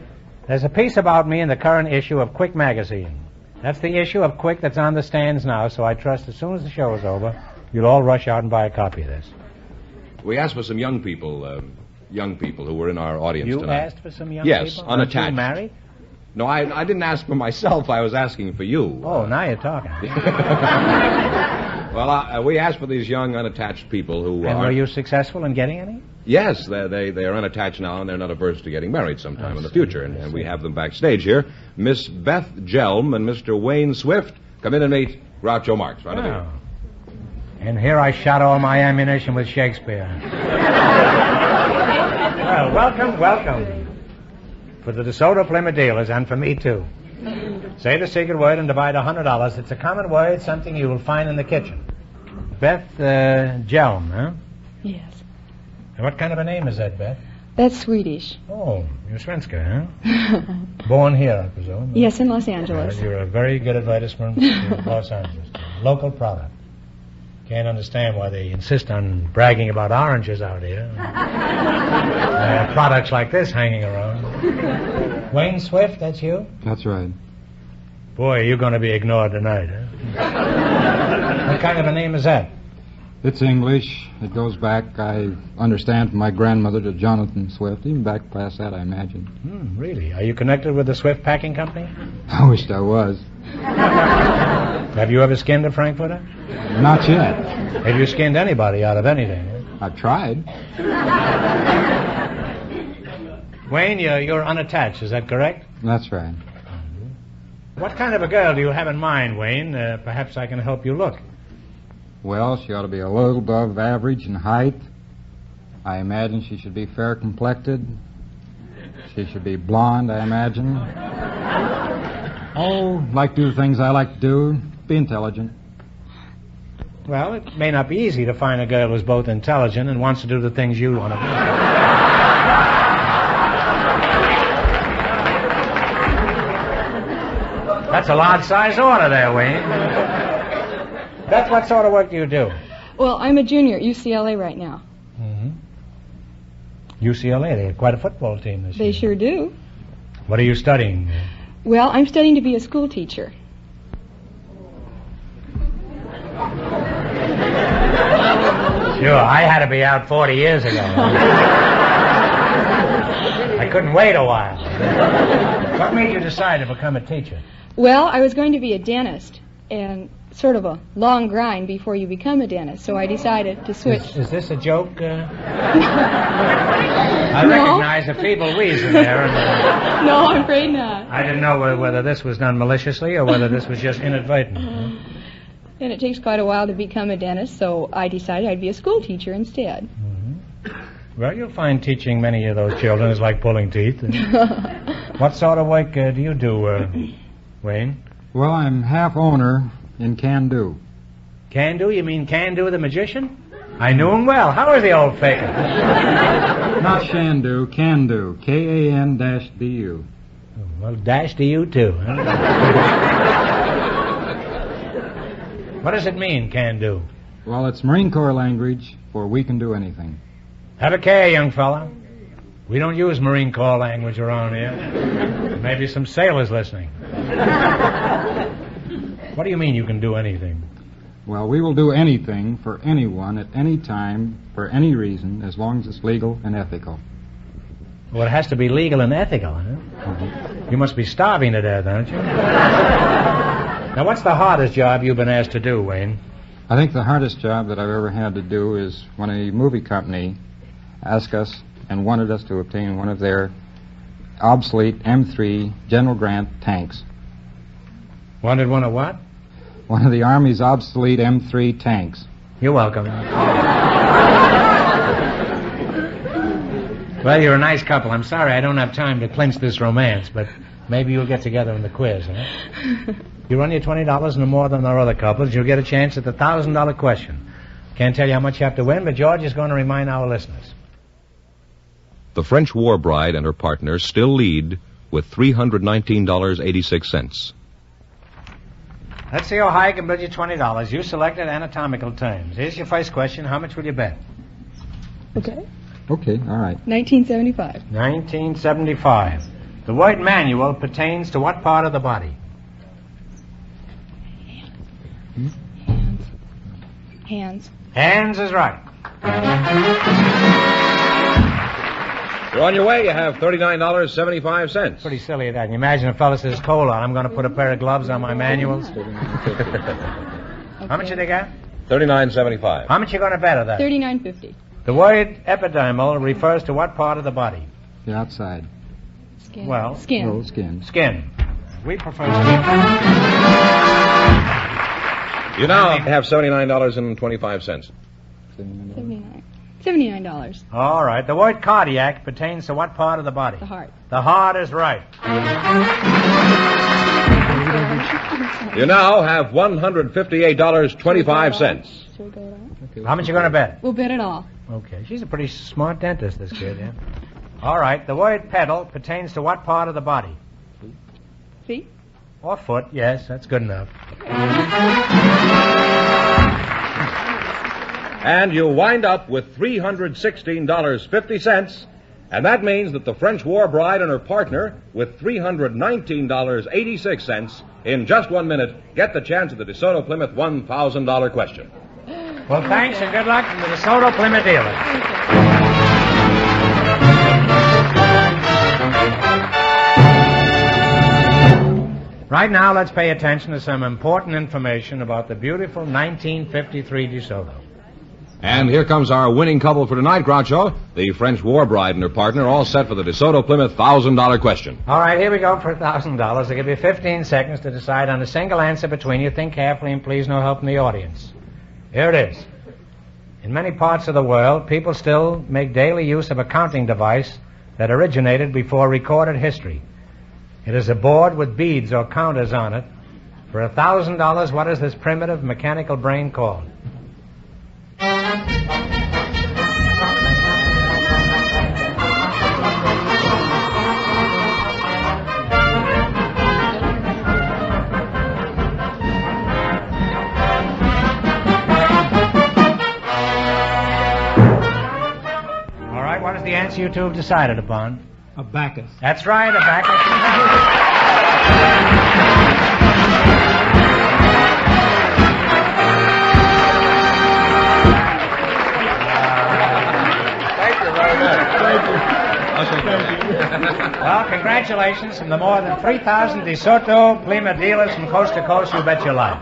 There's a piece about me in the current issue of Quick magazine. That's the issue of Quick that's on the stands now, so I trust as soon as the show is over, you'll all rush out and buy a copy of this. We asked for some young people who were in our audience You tonight. asked for some young Yes, people? unattached. Aren't you married? No, I didn't ask for myself. I was asking for you. Oh, now you're talking. Well, we asked for these young, unattached people who And are... were you successful in getting any? Yes, they are unattached now, and they're not averse to getting married sometime in the future. And we have them backstage here. Miss Beth Jelm and Mr. Wayne Swift. Come in and meet Groucho Marx. Right Oh. And here I shot all my ammunition with Shakespeare. Well, welcome. For the DeSoto Plymouth dealers, and for me, too. Say the secret word and divide $100. It's a common word, something you will find in the kitchen. Beth Jelm, huh? Yes. And what kind of a name is that, Beth? That's Swedish. Oh, you're Svenska, huh? Born here, I presume. Yes, in Los Angeles. You're a very good advertisement in Los Angeles. Local product. Can't understand why they insist on bragging about oranges out here. Products like this hanging around. Wayne Swift, that's you? That's right. Boy, you're going to be ignored tonight, huh? What kind of a name is that? It's English. It goes back, I understand, from my grandmother to Jonathan Swift. Even back past that, I imagine. Really? Are you connected with the Swift Packing Company? I wished I was. Have you ever skinned a Frankfurter? Not yet. Have you skinned anybody out of anything? I've tried. Wayne, you're unattached, is that correct? That's right. What kind of a girl do you have in mind, Wayne? Perhaps I can help you look. Well, she ought to be a little above average in height. I imagine she should be fair complected. She should be blonde, I imagine. Oh, like to do the things I like to do. Be intelligent. Well, it may not be easy to find a girl who's both intelligent and wants to do the things you want to do. That's a large-size order there, Wayne. That's what sort of work do you do? Well, I'm a junior at UCLA right now. UCLA, they have quite a football team this year. They sure do. What are you studying? Well, I'm studying to be a school teacher. Sure, I had to be out 40 years ago. I couldn't wait a while. What made you decide to become a teacher? Well, I was going to be a dentist, and sort of a long grind before you become a dentist, so I decided to switch. Is this a joke? I recognize a feeble reason there. No, I'm afraid not. I didn't know whether this was done maliciously or whether this was just inadvertent. And it takes quite a while to become a dentist, so I decided I'd be a school teacher instead. Well, you'll find teaching many of those children is like pulling teeth. What sort of work do you do, Wayne? Well, I'm half owner in Can-Do. Can-Do? You mean Can-Do the magician? I knew him well. How is the old faker? Not Shandu, Can-Do. K-A-N-D-U. Well, dash to you, too. Huh? What does it mean, Can-Do? Well, it's Marine Corps language for we can do anything. Have a care, young fella. We don't use Marine Corps language around here. Maybe some sailors listening. What do you mean you can do anything? Well, we will do anything for anyone at any time for any reason as long as it's legal and ethical. Well, it has to be legal and ethical, huh? You must be starving to death, aren't you? Now, what's the hardest job you've been asked to do, Wayne? I think the hardest job that I've ever had to do is when a movie company asked us and wanted us to obtain one of their obsolete M3 General Grant tanks. Wanted one of what? One of the Army's obsolete M3 tanks. You're welcome. Well, you're a nice couple. I'm sorry I don't have time to clinch this romance, but maybe you'll get together in the quiz, huh? You run your $20 no more than our other couples, you'll get a chance at the $1,000 question. Can't tell you how much you have to win, but George is going to remind our listeners. The French war bride and her partner still lead with $319.86. Let's see how high I can build you $20. You selected anatomical terms. Here's your first question. How much will you bet? Okay. Okay, all right. 1975. 1975. The word manual pertains to what part of the body? Hands. Hands is right. You're on your way. You have $39.75. Pretty silly, that. You imagine a fellow says, "Cold on, I'm going to put a pair of gloves on my manuals." How much did they get? $39.75. How much you going to bet of that? $39.50. The word epidermal refers to what part of the body? The outside. Skin. Well, Skin. Oh, skin. Skin. We prefer skin. You now have $79.25. $79. All right. The word cardiac pertains to what part of the body? The heart. The heart is right. You now have $158.25. Should we go down? How much you going to bet? We'll bet it all. Okay. She's a pretty smart dentist, this kid, yeah. All right. The word pedal pertains to what part of the body? Feet? Or foot, yes. That's good enough. And you wind up with $316.50, and that means that the French war bride and her partner, with $319.86 in just 1 minute, get the chance at the DeSoto Plymouth $1,000 question. Well, thanks and good luck from the DeSoto Plymouth dealers. Right now, let's pay attention to some important information about the beautiful 1953 DeSoto. And here comes our winning couple for tonight, Groucho. The French war bride and her partner, all set for the DeSoto Plymouth $1,000 question. All right, here we go for $1,000. I'll give you 15 seconds to decide on a single answer between you. Think carefully and please no help from the audience. Here it is. In many parts of the world, people still make daily use of a counting device that originated before recorded history. It is a board with beads or counters on it. For $1,000, what is this primitive mechanical brain called? All right, what is the answer you two have decided upon? Abacus. That's right, abacus. Well, congratulations from the more than 3,000 DeSoto Plymouth dealers from coast to coast. You bet your life.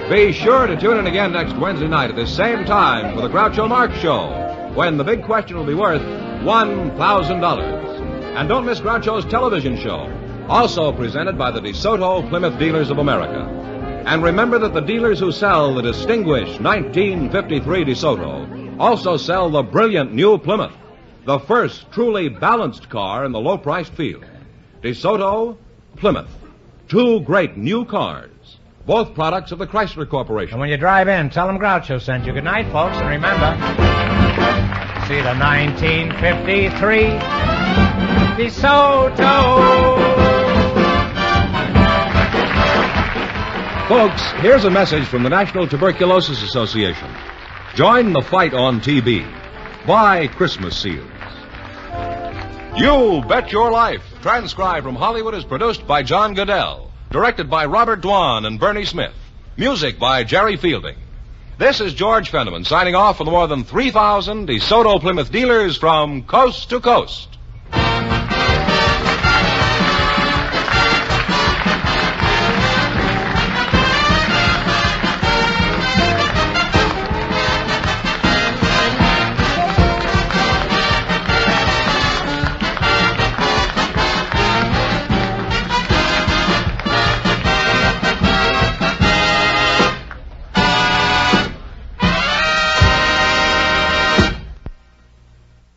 Be sure to tune in again next Wednesday night at the same time for the Groucho Marx Show, when the big question will be worth $1,000. And don't miss Groucho's television show, also presented by the DeSoto Plymouth Dealers of America. And remember that the dealers who sell the distinguished 1953 DeSoto also sell the brilliant new Plymouth, the first truly balanced car in the low-priced field. DeSoto, Plymouth, two great new cars, both products of the Chrysler Corporation. And when you drive in, tell them Groucho sent you. Good night, folks, and remember, see the 1953 DeSoto. Folks, here's a message from the National Tuberculosis Association. Join the fight on TB. Buy Christmas seals. You Bet Your Life, transcribed from Hollywood, is produced by John Goodell. Directed by Robert Dwan and Bernie Smith. Music by Jerry Fielding. This is George Fenneman signing off for the more than 3,000 DeSoto Plymouth dealers from coast to coast.